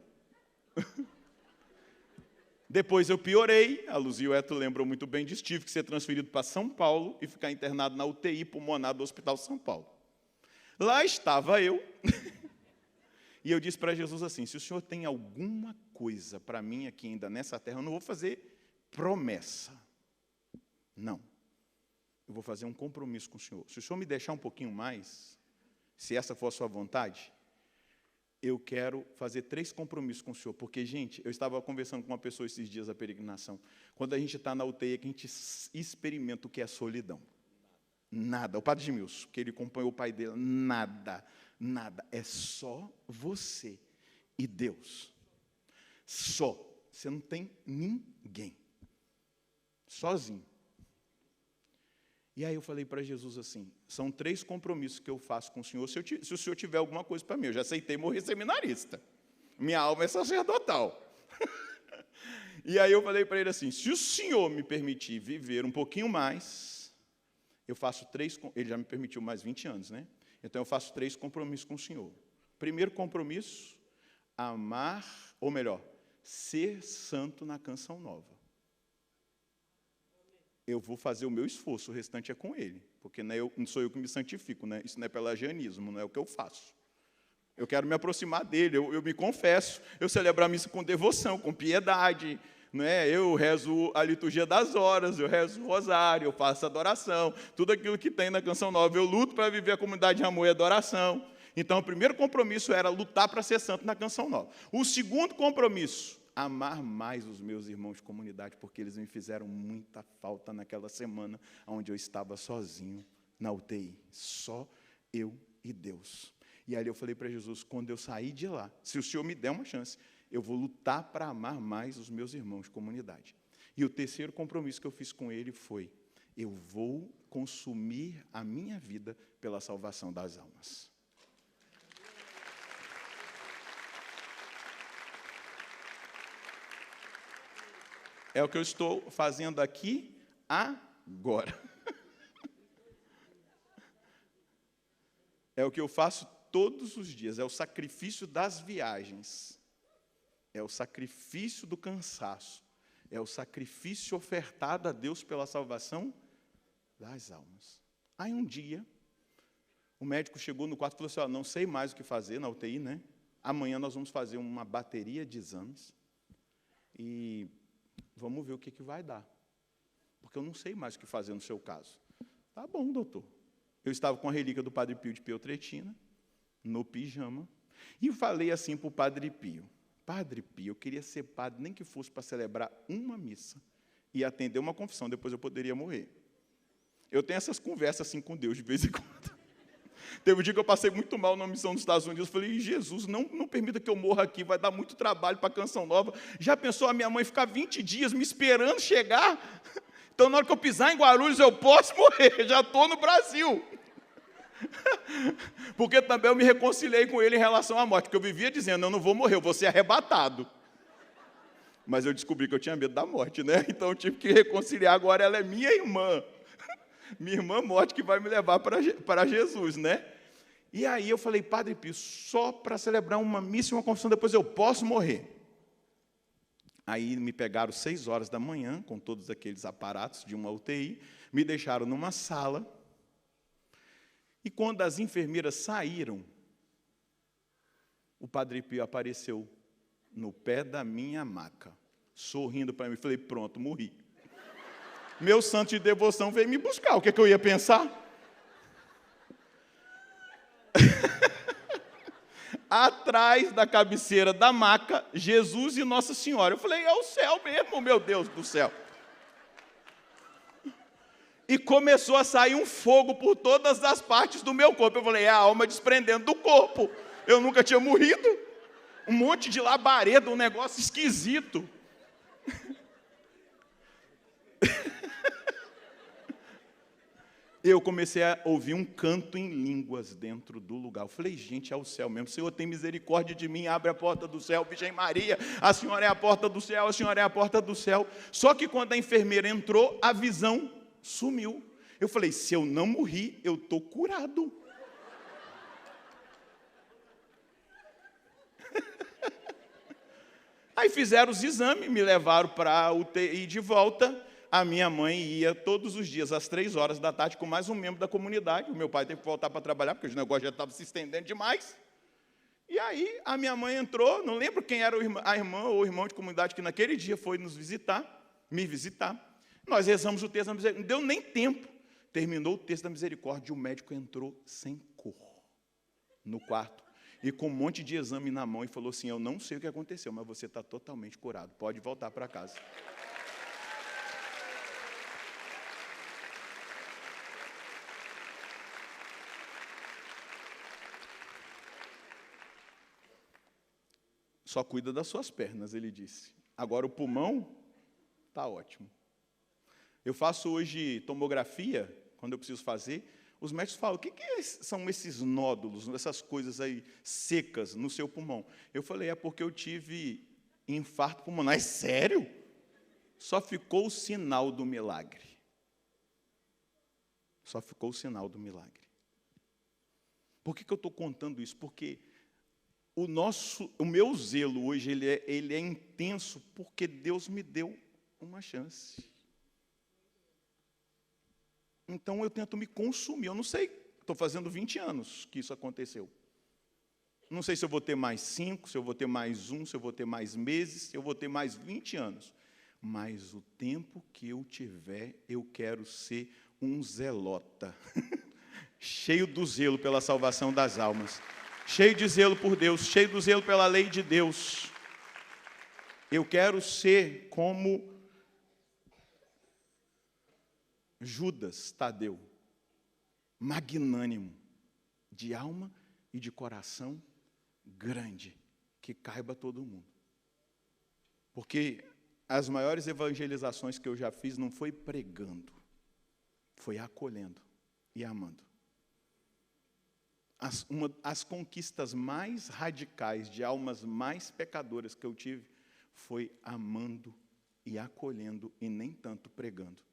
Depois eu piorei, a Luzia e o Eto lembram muito bem disso, tive que ser transferido para São Paulo e ficar internado na UTI pulmonar do Hospital São Paulo. Lá estava eu, e eu disse para Jesus assim, se o Senhor tem alguma coisa para mim aqui ainda nessa terra, eu não vou fazer promessa. Não. Eu vou fazer um compromisso com o Senhor. Se o Senhor me deixar um pouquinho mais, se essa for a sua vontade, eu quero fazer 3 compromissos com o Senhor. Porque, gente, eu estava conversando com uma pessoa esses dias da peregrinação. Quando a gente está na UTI, é que a gente experimenta o que é solidão. Nada. O padre Gimilson, que ele acompanhou o pai dele, nada, nada. É só você e Deus. Só. Você não tem ninguém. Sozinho. E aí eu falei para Jesus assim, são 3 compromissos que eu faço com o Senhor, se o Senhor tiver alguma coisa para mim. Eu já aceitei morrer seminarista. Minha alma é sacerdotal. E aí eu falei para ele assim, se o Senhor me permitir viver um pouquinho mais, eu faço 3, ele já me permitiu mais 20 anos, né? Então eu faço 3 compromissos com o Senhor. Primeiro compromisso, amar, ou melhor, ser santo na Canção Nova. Eu vou fazer o meu esforço, o restante é com ele, porque não sou eu que me santifico, né? Isso não é pelagianismo, não é o que eu faço. Eu quero me aproximar dele, eu me confesso, eu celebro a missa com devoção, com piedade, né? Eu rezo a liturgia das horas, eu rezo o rosário, eu faço adoração, tudo aquilo que tem na Canção Nova. Eu luto para viver a comunidade de amor e adoração. Então, o primeiro compromisso era lutar para ser santo na Canção Nova. O segundo compromisso, amar mais os meus irmãos de comunidade, porque eles me fizeram muita falta naquela semana onde eu estava sozinho na UTI. Só eu e Deus. E aí eu falei para Jesus, quando eu sair de lá, se o Senhor me der uma chance, eu vou lutar para amar mais os meus irmãos de comunidade. E o terceiro compromisso que eu fiz com ele foi, eu vou consumir a minha vida pela salvação das almas. É o que eu estou fazendo aqui agora. É o que eu faço todos os dias. É o sacrifício das viagens. É o sacrifício do cansaço. É o sacrifício ofertado a Deus pela salvação das almas. Aí um dia, o médico chegou no quarto e falou assim, não sei mais o que fazer na UTI, né? Amanhã nós vamos fazer uma bateria de exames. E vamos ver o que vai dar. Porque eu não sei mais o que fazer no seu caso. Tá bom, doutor. Eu estava com a relíquia do Padre Pio de Pietrelcina, no pijama, e falei assim para o Padre Pio, Padre Pio, eu queria ser padre, nem que fosse para celebrar uma missa e atender uma confissão, depois eu poderia morrer. Eu tenho essas conversas assim com Deus de vez em quando. Teve um dia que eu passei muito mal na missão dos Estados Unidos, eu falei, Jesus, não permita que eu morra aqui, vai dar muito trabalho para a Canção Nova. Já pensou a minha mãe ficar 20 dias me esperando chegar? Então, na hora que eu pisar em Guarulhos, eu posso morrer, já estou no Brasil. Porque também eu me reconciliei com ele em relação à morte, porque eu vivia dizendo, eu não vou morrer, eu vou ser arrebatado. Mas eu descobri que eu tinha medo da morte, né? Então eu tive que reconciliar, agora ela é minha irmã. Minha irmã morte que vai me levar para Jesus, né? E aí eu falei, Padre Pio, só para celebrar uma missa e uma confissão, depois eu posso morrer. Aí me pegaram 6 horas da manhã, com todos aqueles aparatos de uma UTI, me deixaram numa sala, e quando as enfermeiras saíram, o Padre Pio apareceu no pé da minha maca, sorrindo para mim. Falei, pronto, morri. Meu santo de devoção veio me buscar. O que eu ia pensar? Atrás da cabeceira da maca, Jesus e Nossa Senhora. Eu falei, é o céu mesmo, meu Deus do céu. E começou a sair um fogo por todas as partes do meu corpo. Eu falei, é a alma desprendendo do corpo. Eu nunca tinha morrido. Um monte de labareda, um negócio esquisito. Eu comecei a ouvir um canto em línguas dentro do lugar. Eu falei, gente, é o céu mesmo. Senhor, tem misericórdia de mim, abre a porta do céu. Virgem Maria, a senhora é a porta do céu, a senhora é a porta do céu. Só que quando a enfermeira entrou, a visão sumiu. Eu falei, se eu não morri, eu estou curado. Aí fizeram os exames, me levaram para a UTI de volta. A minha mãe ia todos os dias, às 3 horas da tarde, com mais um membro da comunidade. O meu pai teve que voltar para trabalhar, porque o negócio já estava se estendendo demais. E aí, a minha mãe entrou, não lembro quem era a irmã ou o irmão de comunidade que naquele dia foi me visitar. Nós rezamos o texto da misericórdia, não deu nem tempo. Terminou o texto da misericórdia, e o médico entrou sem cor no quarto, e com um monte de exame na mão, e falou assim: eu não sei o que aconteceu, mas você está totalmente curado, pode voltar para casa. Só cuida das suas pernas, ele disse. Agora o pulmão está ótimo. Eu faço hoje tomografia, quando eu preciso fazer. Os médicos falam: o que são esses nódulos, essas coisas aí secas no seu pulmão? Eu falei: é porque eu tive infarto pulmonar. É sério? Só ficou o sinal do milagre. Só ficou o sinal do milagre. Por que eu estou contando isso? Porque o meu zelo hoje, ele é intenso, porque Deus me deu uma chance. Então eu tento me consumir. Eu não sei, estou fazendo 20 anos que isso aconteceu. Não sei se eu vou ter mais 5, se eu vou ter mais 1, se eu vou ter mais meses, se eu vou ter mais 20 anos. Mas o tempo que eu tiver, eu quero ser um zelota, cheio do zelo pela salvação das almas, cheio de zelo por Deus, cheio do zelo pela lei de Deus. Eu quero ser como Judas Tadeu, magnânimo, de alma e de coração grande, que caiba todo mundo. Porque as maiores evangelizações que eu já fiz não foi pregando, foi acolhendo e amando. As conquistas mais radicais de almas mais pecadoras que eu tive foi amando e acolhendo e nem tanto pregando.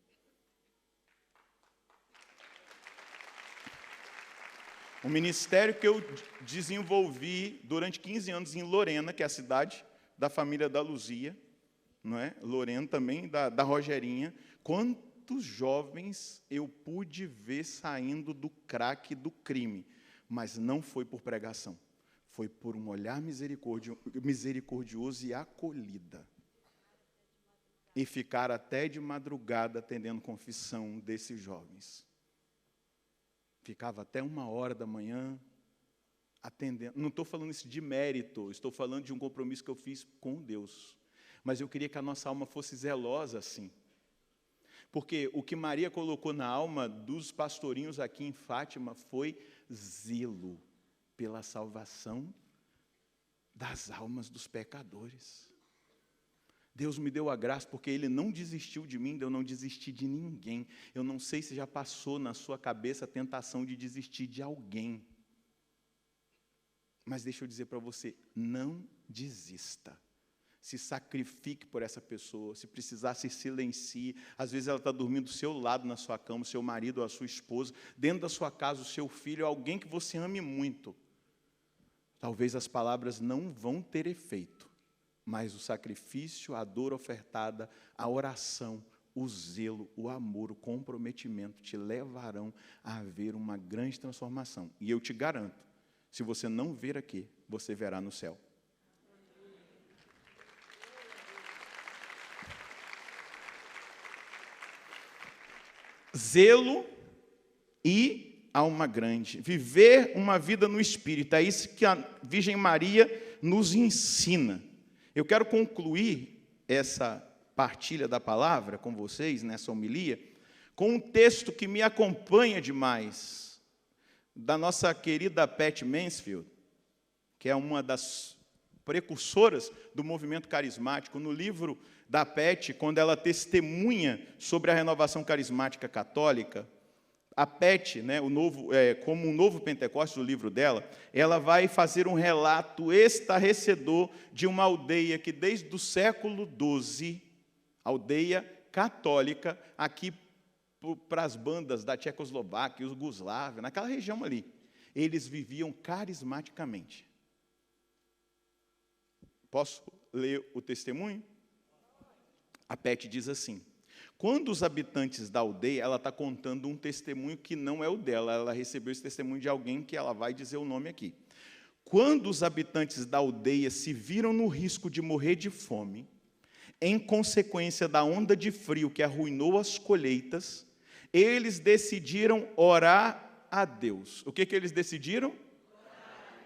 O ministério que eu desenvolvi durante 15 anos em Lorena, que é a cidade da família da Luzia, não é? Lorena também, da Rogerinha. Quantos jovens eu pude ver saindo do crack, do crime, mas não foi por pregação, foi por um olhar misericordioso e acolhida. E ficar até de madrugada atendendo confissão desses jovens. Ficava até 1h da manhã atendendo. Não estou falando isso de mérito, estou falando de um compromisso que eu fiz com Deus. Mas eu queria que a nossa alma fosse zelosa assim. Porque o que Maria colocou na alma dos pastorinhos aqui em Fátima foi zelo pela salvação das almas dos pecadores. Deus me deu a graça porque Ele não desistiu de mim, eu não desisti de ninguém. Eu não sei se já passou na sua cabeça a tentação de desistir de alguém. Mas deixa eu dizer para você, não desista. Se sacrifique por essa pessoa, se precisar, se silencie. Às vezes ela está dormindo do seu lado na sua cama, o seu marido ou a sua esposa, dentro da sua casa, o seu filho, alguém que você ame muito. Talvez as palavras não vão ter efeito, mas o sacrifício, a dor ofertada, a oração, o zelo, o amor, o comprometimento te levarão a ver uma grande transformação. E eu te garanto, se você não ver aqui, você verá no céu. Zelo e alma grande. Viver uma vida no Espírito. É isso que a Virgem Maria nos ensina. Eu quero concluir essa partilha da palavra com vocês, nessa homilia, com um texto que me acompanha demais, da nossa querida Pat Mansfield, que é uma das precursoras do movimento carismático. No livro da Pat, quando ela testemunha sobre a renovação carismática católica, a Pat, né, como um novo Pentecostes, do livro dela, ela vai fazer um relato estarrecedor de uma aldeia que desde o século XII, aldeia católica, aqui para as bandas da Tchecoslováquia, Iugoslávia, naquela região ali, eles viviam carismaticamente. Posso ler o testemunho? A Pet diz assim: quando os habitantes da aldeia, ela está contando um testemunho que não é o dela, ela recebeu esse testemunho de alguém que ela vai dizer o nome aqui. Quando os habitantes da aldeia se viram no risco de morrer de fome, em consequência da onda de frio que arruinou as colheitas, eles decidiram orar a Deus. O que eles decidiram?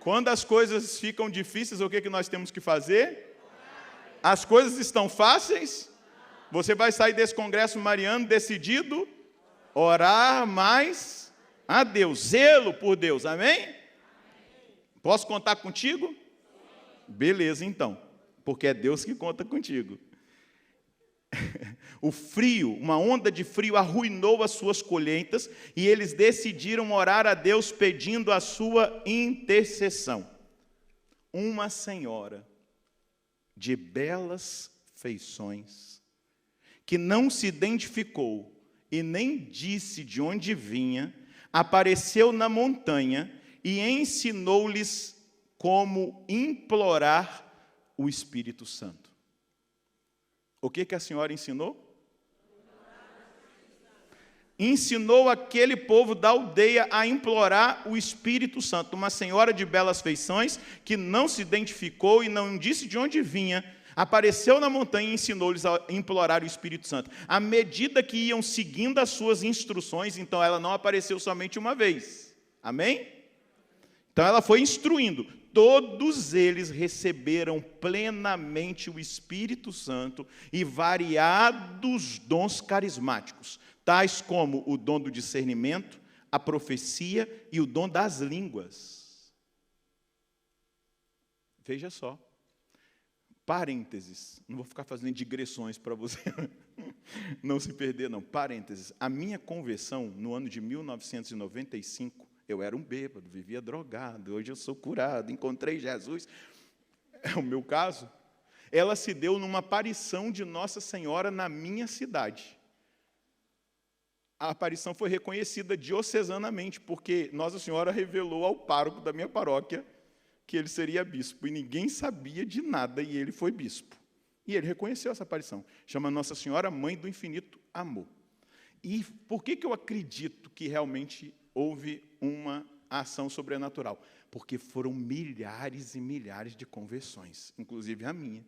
Quando as coisas ficam difíceis, o que nós temos que fazer? As coisas estão fáceis? Você vai sair desse congresso mariano decidido? Orar mais a Deus, zelo por Deus, amém? Posso contar contigo? Beleza, então, porque é Deus que conta contigo. O frio, uma onda de frio arruinou as suas colheitas e eles decidiram orar a Deus pedindo a sua intercessão. Uma senhora de belas feições, que não se identificou e nem disse de onde vinha, apareceu na montanha e ensinou-lhes como implorar o Espírito Santo. O que a senhora ensinou? Ensinou aquele povo da aldeia a implorar o Espírito Santo. Uma senhora de belas feições, que não se identificou e não disse de onde vinha, apareceu na montanha e ensinou-lhes a implorar o Espírito Santo. À medida que iam seguindo as suas instruções, então ela não apareceu somente uma vez. Amém? Então ela foi instruindo. Todos eles receberam plenamente o Espírito Santo e variados dons carismáticos, tais como o dom do discernimento, a profecia e o dom das línguas. Veja só. Parênteses, não vou ficar fazendo digressões para você não se perder, não. Parênteses, a minha conversão no ano de 1995, eu era um bêbado, vivia drogado, hoje eu sou curado, encontrei Jesus. É o meu caso. Ela se deu numa aparição de Nossa Senhora na minha cidade. A aparição foi reconhecida diocesanamente, porque Nossa Senhora revelou ao pároco da minha paróquia que ele seria bispo, e ninguém sabia de nada, e ele foi bispo. E ele reconheceu essa aparição. Chama Nossa Senhora Mãe do Infinito Amor. E por que eu acredito que realmente houve uma ação sobrenatural? Porque foram milhares e milhares de conversões, inclusive a minha.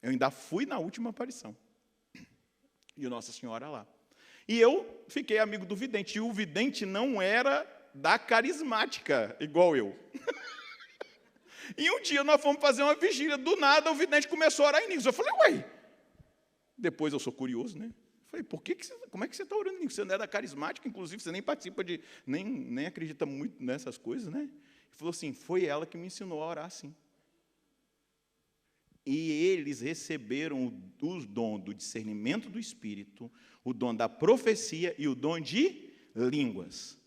Eu ainda fui na última aparição. E Nossa Senhora lá. E eu fiquei amigo do vidente, e o vidente não era da carismática, igual eu. E um dia nós fomos fazer uma vigília, do nada o vidente começou a orar em línguas. Eu falei, ué, depois eu sou curioso, né? Eu falei, como é que você está orando em línguas? Você não é da carismática, inclusive, você nem participa de, nem acredita muito nessas coisas, né? Ele falou assim, foi ela que me ensinou a orar assim. E eles receberam o dom do discernimento do Espírito, o dom da profecia e o dom de línguas.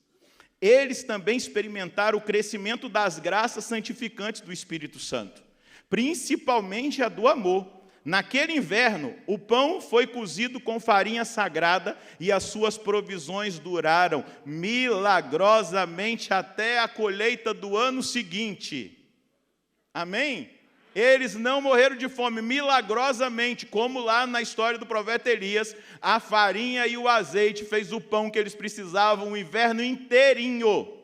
Eles também experimentaram o crescimento das graças santificantes do Espírito Santo, principalmente a do amor. Naquele inverno, o pão foi cozido com farinha sagrada e as suas provisões duraram milagrosamente até a colheita do ano seguinte. Amém? Eles não morreram de fome, milagrosamente, como lá na história do profeta Elias, a farinha e o azeite fez o pão que eles precisavam o inverno inteirinho,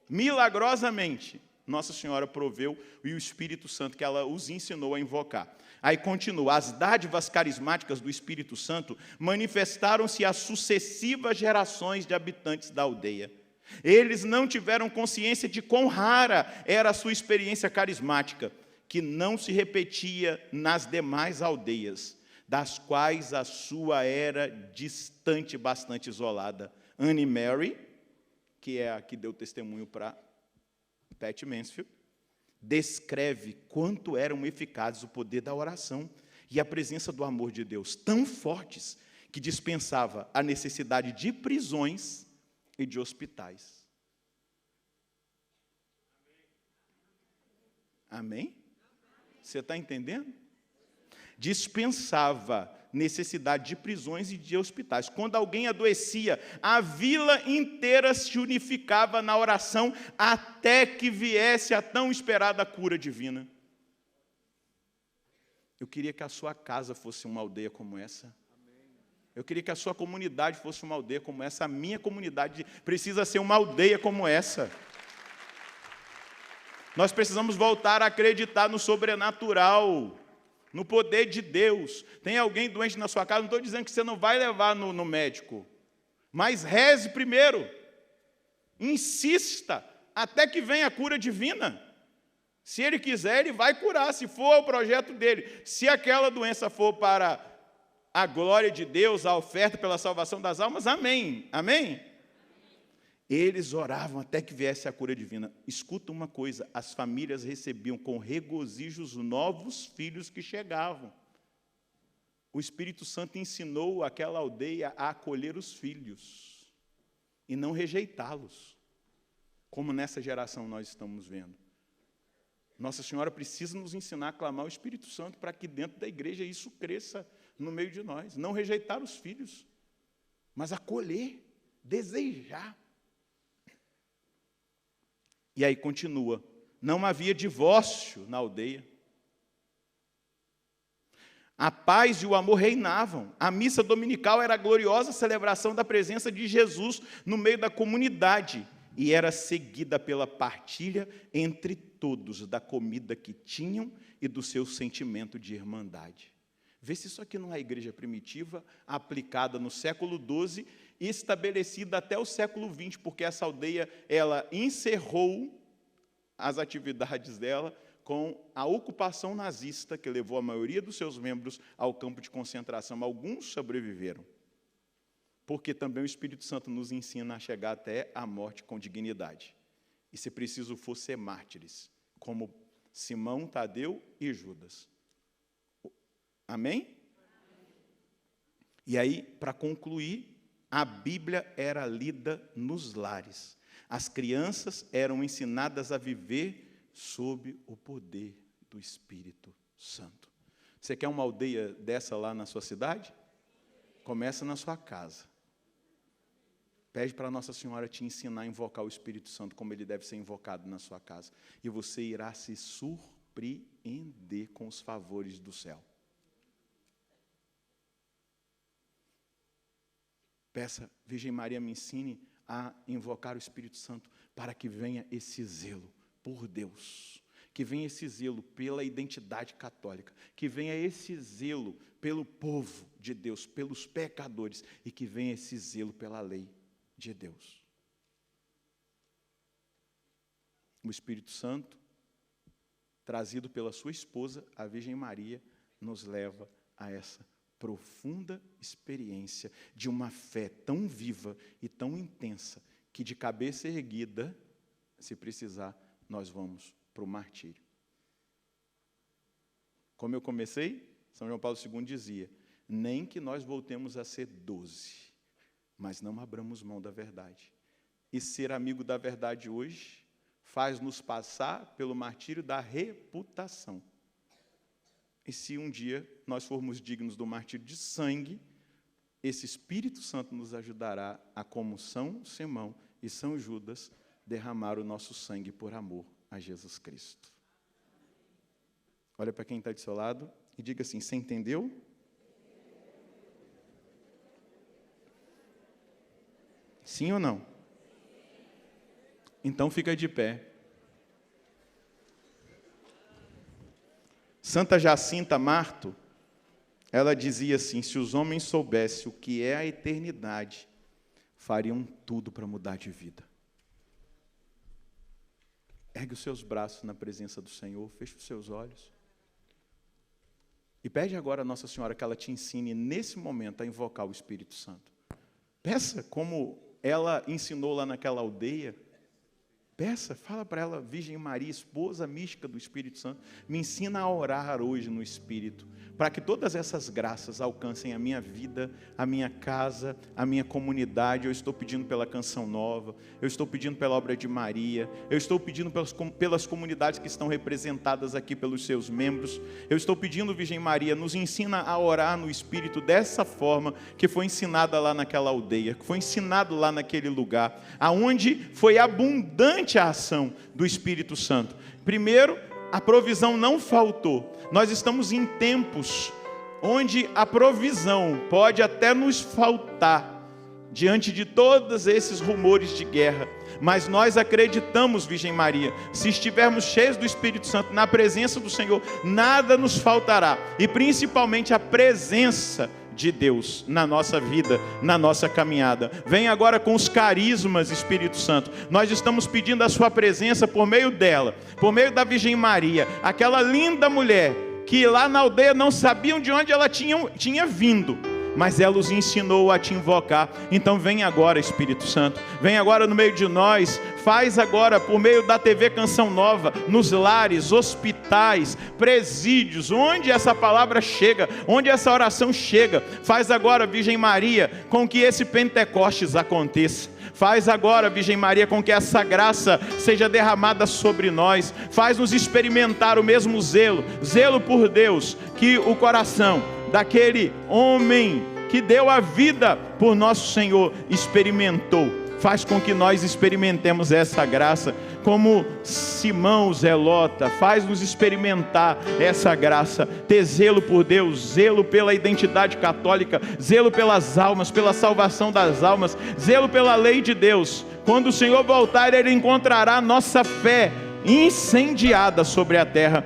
milagrosamente. Nossa Senhora proveu e o Espírito Santo que ela os ensinou a invocar. Aí continua, as dádivas carismáticas do Espírito Santo manifestaram-se às sucessivas gerações de habitantes da aldeia. Eles não tiveram consciência de quão rara era a sua experiência carismática, que não se repetia nas demais aldeias, das quais a sua era distante, bastante isolada. Anne Mary, que é a que deu testemunho para Pat Mansfield, descreve quanto eram eficazes o poder da oração e a presença do amor de Deus, tão fortes que dispensava a necessidade de prisões e de hospitais. Amém? Você está entendendo? Dispensava necessidade de prisões e de hospitais. Quando alguém adoecia, a vila inteira se unificava na oração até que viesse a tão esperada cura divina. Eu queria que a sua casa fosse uma aldeia como essa. Eu queria que a sua comunidade fosse uma aldeia como essa. A minha comunidade precisa ser uma aldeia como essa. Nós precisamos voltar a acreditar no sobrenatural, no poder de Deus. Tem alguém doente na sua casa, não estou dizendo que você não vai levar no médico, mas reze primeiro, insista, até que venha a cura divina. Se Ele quiser, Ele vai curar, se for o projeto dEle. Se aquela doença for para a glória de Deus, a oferta pela salvação das almas, amém. Amém? Eles oravam até que viesse a cura divina. Escuta uma coisa, as famílias recebiam com regozijo os novos filhos que chegavam. O Espírito Santo ensinou aquela aldeia a acolher os filhos e não rejeitá-los, como nessa geração nós estamos vendo. Nossa Senhora precisa nos ensinar a clamar o Espírito Santo para que dentro da igreja isso cresça no meio de nós. Não rejeitar os filhos, mas acolher, desejar. E aí continua, não havia divórcio na aldeia. A paz e o amor reinavam. A missa dominical era a gloriosa celebração da presença de Jesus no meio da comunidade e era seguida pela partilha entre todos da comida que tinham e do seu sentimento de irmandade. Vê se isso aqui não é a igreja primitiva, aplicada no século XII e estabelecida até o século XX, porque essa aldeia ela encerrou as atividades dela com a ocupação nazista, que levou a maioria dos seus membros ao campo de concentração. Alguns sobreviveram, porque também o Espírito Santo nos ensina a chegar até a morte com dignidade. E se preciso for ser mártires, como Simão, Tadeu e Judas. Amém? E aí, para concluir, a Bíblia era lida nos lares. As crianças eram ensinadas a viver sob o poder do Espírito Santo. Você quer uma aldeia dessa lá na sua cidade? Começa na sua casa. Pede para Nossa Senhora te ensinar a invocar o Espírito Santo como ele deve ser invocado na sua casa. E você irá se surpreender com os favores do céu. Peça, Virgem Maria, me ensine a invocar o Espírito Santo para que venha esse zelo por Deus, que venha esse zelo pela identidade católica, que venha esse zelo pelo povo de Deus, pelos pecadores, e que venha esse zelo pela lei de Deus. O Espírito Santo, trazido pela sua esposa, a Virgem Maria, nos leva a essa profunda experiência de uma fé tão viva e tão intensa, que de cabeça erguida, se precisar, nós vamos para o martírio. Como eu comecei, São João Paulo II dizia, nem que nós voltemos a ser 12, mas não abramos mão da verdade. E ser amigo da verdade hoje faz-nos passar pelo martírio da reputação. E se um dia nós formos dignos do martírio de sangue, esse Espírito Santo nos ajudará a, como São Simão e São Judas, derramar o nosso sangue por amor a Jesus Cristo. Olha para quem está do seu lado e diga assim, você entendeu? Sim ou não? Então fica de pé. Santa Jacinta Marto, ela dizia assim, se os homens soubessem o que é a eternidade, fariam tudo para mudar de vida. Ergue os seus braços na presença do Senhor, feche os seus olhos. E pede agora a Nossa Senhora que ela te ensine, nesse momento, a invocar o Espírito Santo. Peça como ela ensinou lá naquela aldeia. Peça, fala para ela, Virgem Maria, esposa mística do Espírito Santo, me ensina a orar hoje no Espírito, para que todas essas graças alcancem a minha vida, a minha casa, a minha comunidade. Eu estou pedindo pela Canção Nova, eu estou pedindo pela obra de Maria, eu estou pedindo pelas comunidades que estão representadas aqui pelos seus membros, eu estou pedindo, Virgem Maria, nos ensina a orar no Espírito dessa forma que foi ensinada lá naquela aldeia, que foi ensinado lá naquele lugar, aonde foi abundante a ação do Espírito Santo. Primeiro, a provisão não faltou. Nós estamos em tempos onde a provisão pode até nos faltar, diante de todos esses rumores de guerra. Mas nós acreditamos, Virgem Maria, se estivermos cheios do Espírito Santo, na presença do Senhor, nada nos faltará. E principalmente a presença de Deus na nossa vida, na nossa caminhada. Vem agora com os carismas, Espírito Santo. Nós estamos pedindo a sua presença por meio dela, por meio da Virgem Maria, aquela linda mulher que lá na aldeia não sabiam de onde ela tinha vindo, mas ela os ensinou a te invocar. Então vem agora, Espírito Santo, vem agora no meio de nós, faz agora por meio da TV Canção Nova, nos lares, hospitais, presídios, onde essa palavra chega, onde essa oração chega. Faz agora, Virgem Maria, com que esse Pentecostes aconteça. Faz agora, Virgem Maria, com que essa graça seja derramada sobre nós. Faz-nos experimentar o mesmo zelo por Deus, que o coração daquele homem que deu a vida por nosso Senhor experimentou. Faz com que nós experimentemos essa graça, como Simão Zelota. Faz-nos experimentar essa graça, ter zelo por Deus, zelo pela identidade católica, zelo pelas almas, pela salvação das almas, zelo pela lei de Deus. Quando o Senhor voltar, Ele encontrará nossa fé incendiada sobre a terra.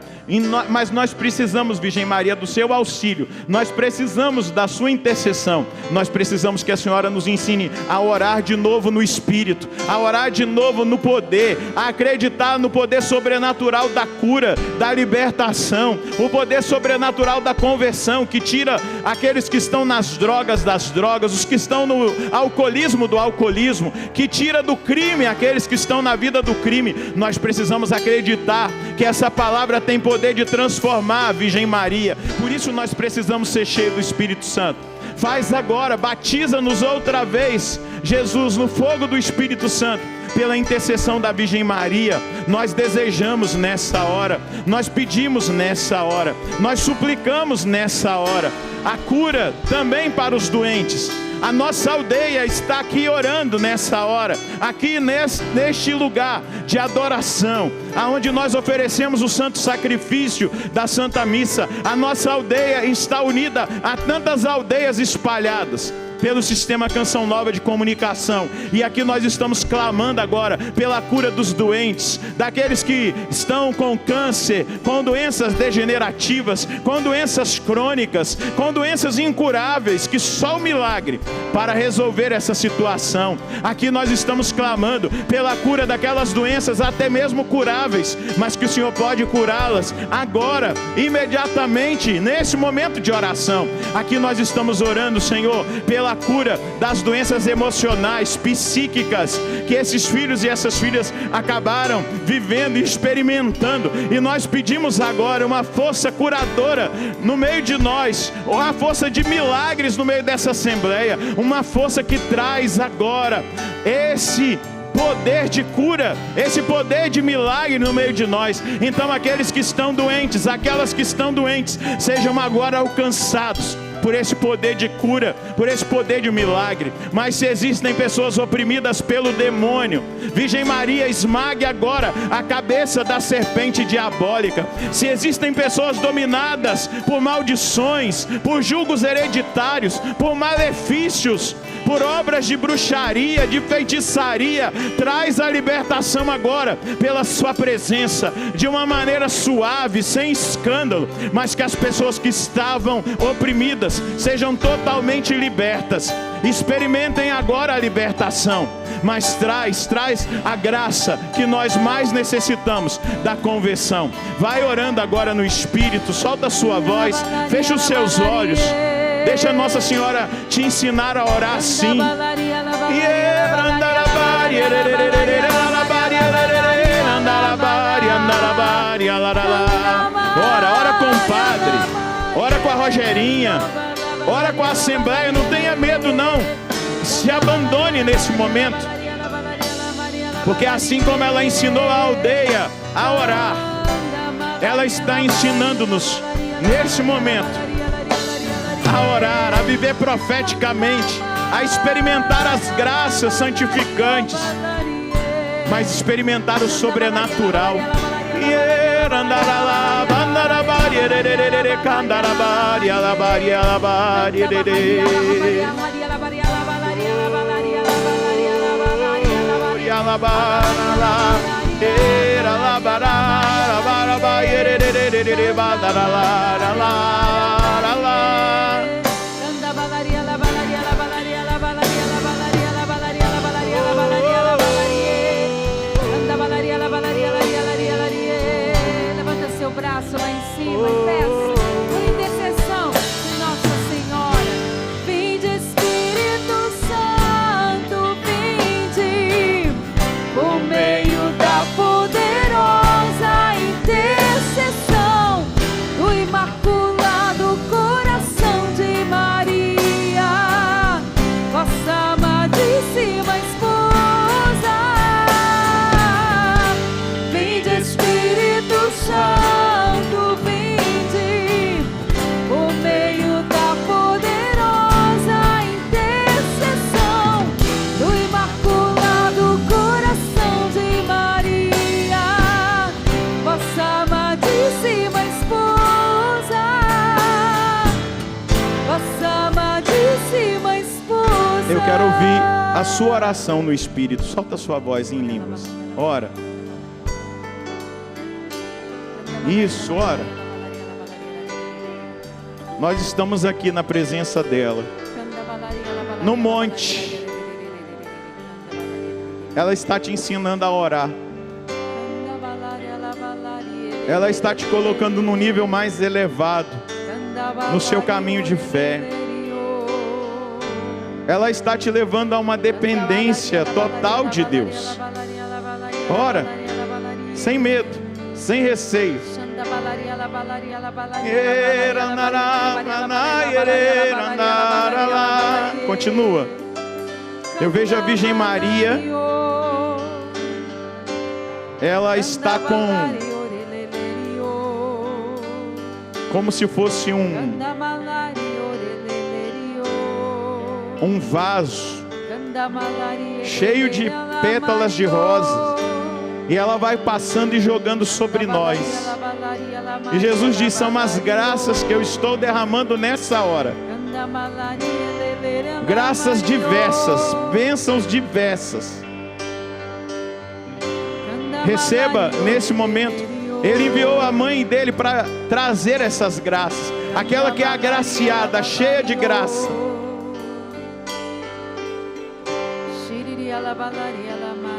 Mas nós precisamos, Virgem Maria, do seu auxílio. Nós precisamos da sua intercessão. Nós precisamos que a Senhora nos ensine a orar de novo no Espírito, a orar de novo no poder, a acreditar no poder sobrenatural da cura, da libertação, o poder sobrenatural da conversão, que tira aqueles que estão nas drogas das drogas, os que estão no alcoolismo do alcoolismo, que tira do crime aqueles que estão na vida do crime. Nós precisamos acreditar que essa palavra tem poder de transformar a Virgem Maria. Por isso nós precisamos ser cheios do Espírito Santo. Faz agora, batiza-nos outra vez, Jesus, no fogo do Espírito Santo, pela intercessão da Virgem Maria. Nós desejamos nessa hora, nós pedimos nessa hora, nós suplicamos nessa hora a cura também para os doentes. A nossa aldeia está aqui orando nessa hora, aqui neste lugar de adoração, aonde nós oferecemos o santo sacrifício da Santa Missa. A nossa aldeia está unida a tantas aldeias espalhadas pelo sistema Canção Nova de comunicação, e aqui nós estamos clamando agora pela cura dos doentes, daqueles que estão com câncer, com doenças degenerativas, com doenças crônicas, com doenças incuráveis, que só o milagre para resolver essa situação. Aqui nós estamos clamando pela cura daquelas doenças até mesmo curáveis, mas que o Senhor pode curá-las agora, imediatamente, nesse momento de oração. Aqui nós estamos orando, Senhor, pela cura das doenças emocionais, psíquicas, que esses filhos e essas filhas acabaram vivendo e experimentando, e nós pedimos agora uma força curadora no meio de nós, uma força de milagres no meio dessa assembleia, uma força que traz agora esse poder de cura, esse poder de milagre no meio de nós. Então aqueles que estão doentes, aquelas que estão doentes, sejam agora alcançados por esse poder de cura, por esse poder de milagre. Mas se existem pessoas oprimidas pelo demônio, Virgem Maria, esmague agora a cabeça da serpente diabólica. Se existem pessoas dominadas por maldições, por julgos hereditários, por malefícios, por obras de bruxaria, de feitiçaria, traz a libertação agora pela sua presença, de uma maneira suave, sem escândalo, mas que as pessoas que estavam oprimidas sejam totalmente libertas. Experimentem agora a libertação, mas traz a graça que nós mais necessitamos, da conversão. Vai orando agora no Espírito, solta a sua voz, fecha os seus olhos, deixa Nossa Senhora te ensinar a orar assim. Ora com o Padre, ora com a Rogerinha, ora com a Assembleia. Não tenha medo não, se abandone nesse momento, porque assim como ela ensinou a aldeia a orar, ela está ensinando-nos nesse momento a orar, a viver profeticamente, a experimentar as graças santificantes, mas experimentar o sobrenatural. Randarala, Bandarabari, Candarabari, Alabari, Alabari, Levanta seu braço lá em cima e peça por intercessão de Nossa Senhora. Vinde, Espírito Santo, vinde, por meio da poderosa intercessão do Imaculado Coração de Maria, vossa amadíssima esposa. Vinde, Espírito Santo, vinde, por meio da poderosa intercessão do Imaculado Coração de Maria, vossa amadíssima esposa, vossa amadíssima esposa. Eu quero ouvir a sua oração no Espírito. Solta a sua voz em línguas. Ora. Isso, ora. Nós estamos aqui na presença dela, no monte. Ela está te ensinando a orar. Ela está te colocando num nível mais elevado no seu caminho de fé. Ela está te levando a uma dependência total de Deus. Ora, sem medo, sem receio. Continua. Eu vejo a Virgem Maria. Ela está como se fosse um vaso cheio de pétalas de rosas, e ela vai passando e jogando sobre nós. E Jesus diz: são as graças que eu estou derramando nessa hora. Graças diversas, bênçãos diversas. Receba nesse momento. Ele enviou a mãe dele para trazer essas graças. Aquela que é agraciada, cheia de graça.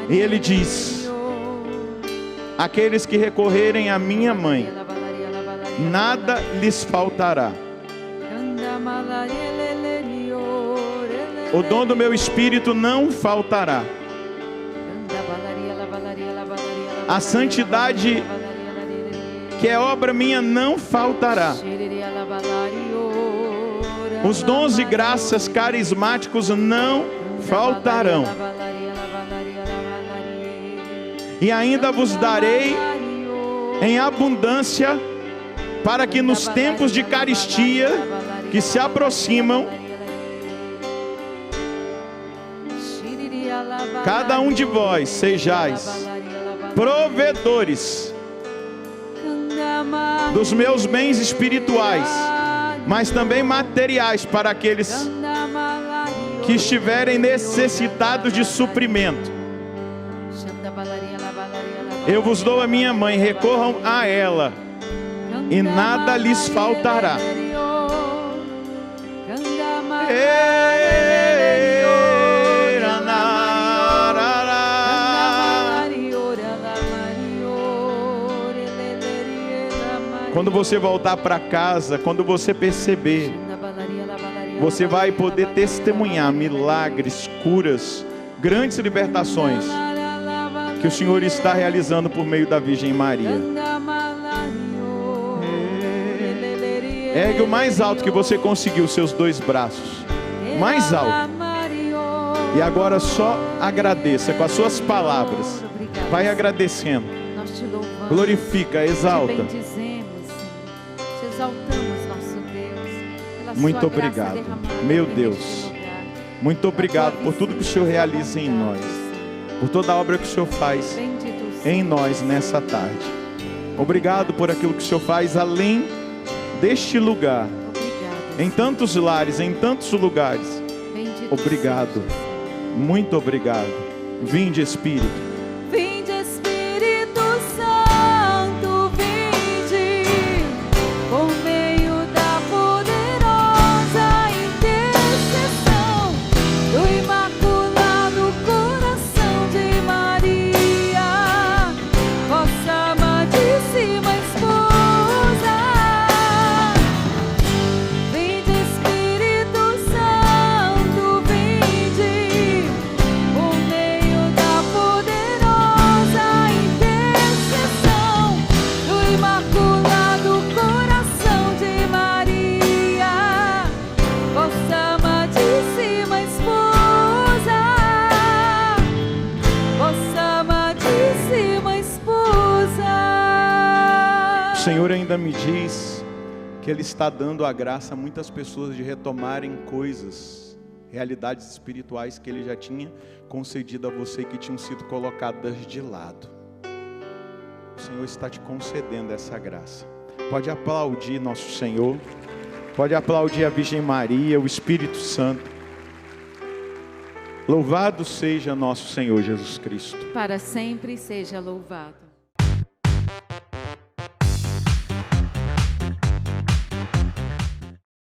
E ele diz: aqueles que recorrerem à minha mãe, nada lhes faltará. O dom do meu Espírito não faltará. A santidade que é obra minha não faltará. Os dons e graças carismáticos não faltarão. E ainda vos darei em abundância, para que nos tempos de carestia que se aproximam, cada um de vós sejais provedores dos meus bens espirituais, mas também materiais, para aqueles que estiverem necessitados de suprimento. Eu vos dou a minha mãe, recorram a ela, e nada lhes faltará. Quando você voltar para casa, quando você perceber, você vai poder testemunhar milagres, curas, grandes libertações que o Senhor está realizando por meio da Virgem Maria. Ergue o mais alto que você conseguiu, seus dois braços, mais alto. E agora só agradeça com as suas palavras. Vai agradecendo. Glorifica, exalta. Muito obrigado, meu Deus. Muito obrigado por tudo que o Senhor realiza em nós, por toda a obra que o Senhor faz em nós nessa tarde. Obrigado por aquilo que o Senhor faz além deste lugar, Obrigada. em tantos lares, em tantos lugares. Bendito Obrigado. seja. Muito obrigado. Vinde, Espírito. Vinde, Espírito Santo, vinde, por meio da poderosa intercessão do Imaculado Coração de Maria, vossa amadíssima esposa. Vinde, Espírito Santo, vinde, por meio da poderosa intercessão do Imaculado Coração de Maria, vossa amadíssima esposa, vossa amadíssima esposa. O Senhor ainda me diz que Ele está dando a graça a muitas pessoas de retomarem coisas, realidades espirituais que Ele já tinha concedido a você, que tinham sido colocadas de lado. O Senhor está te concedendo essa graça. Pode aplaudir nosso Senhor, pode aplaudir a Virgem Maria, o Espírito Santo. Louvado seja nosso Senhor Jesus Cristo. Para sempre seja louvado.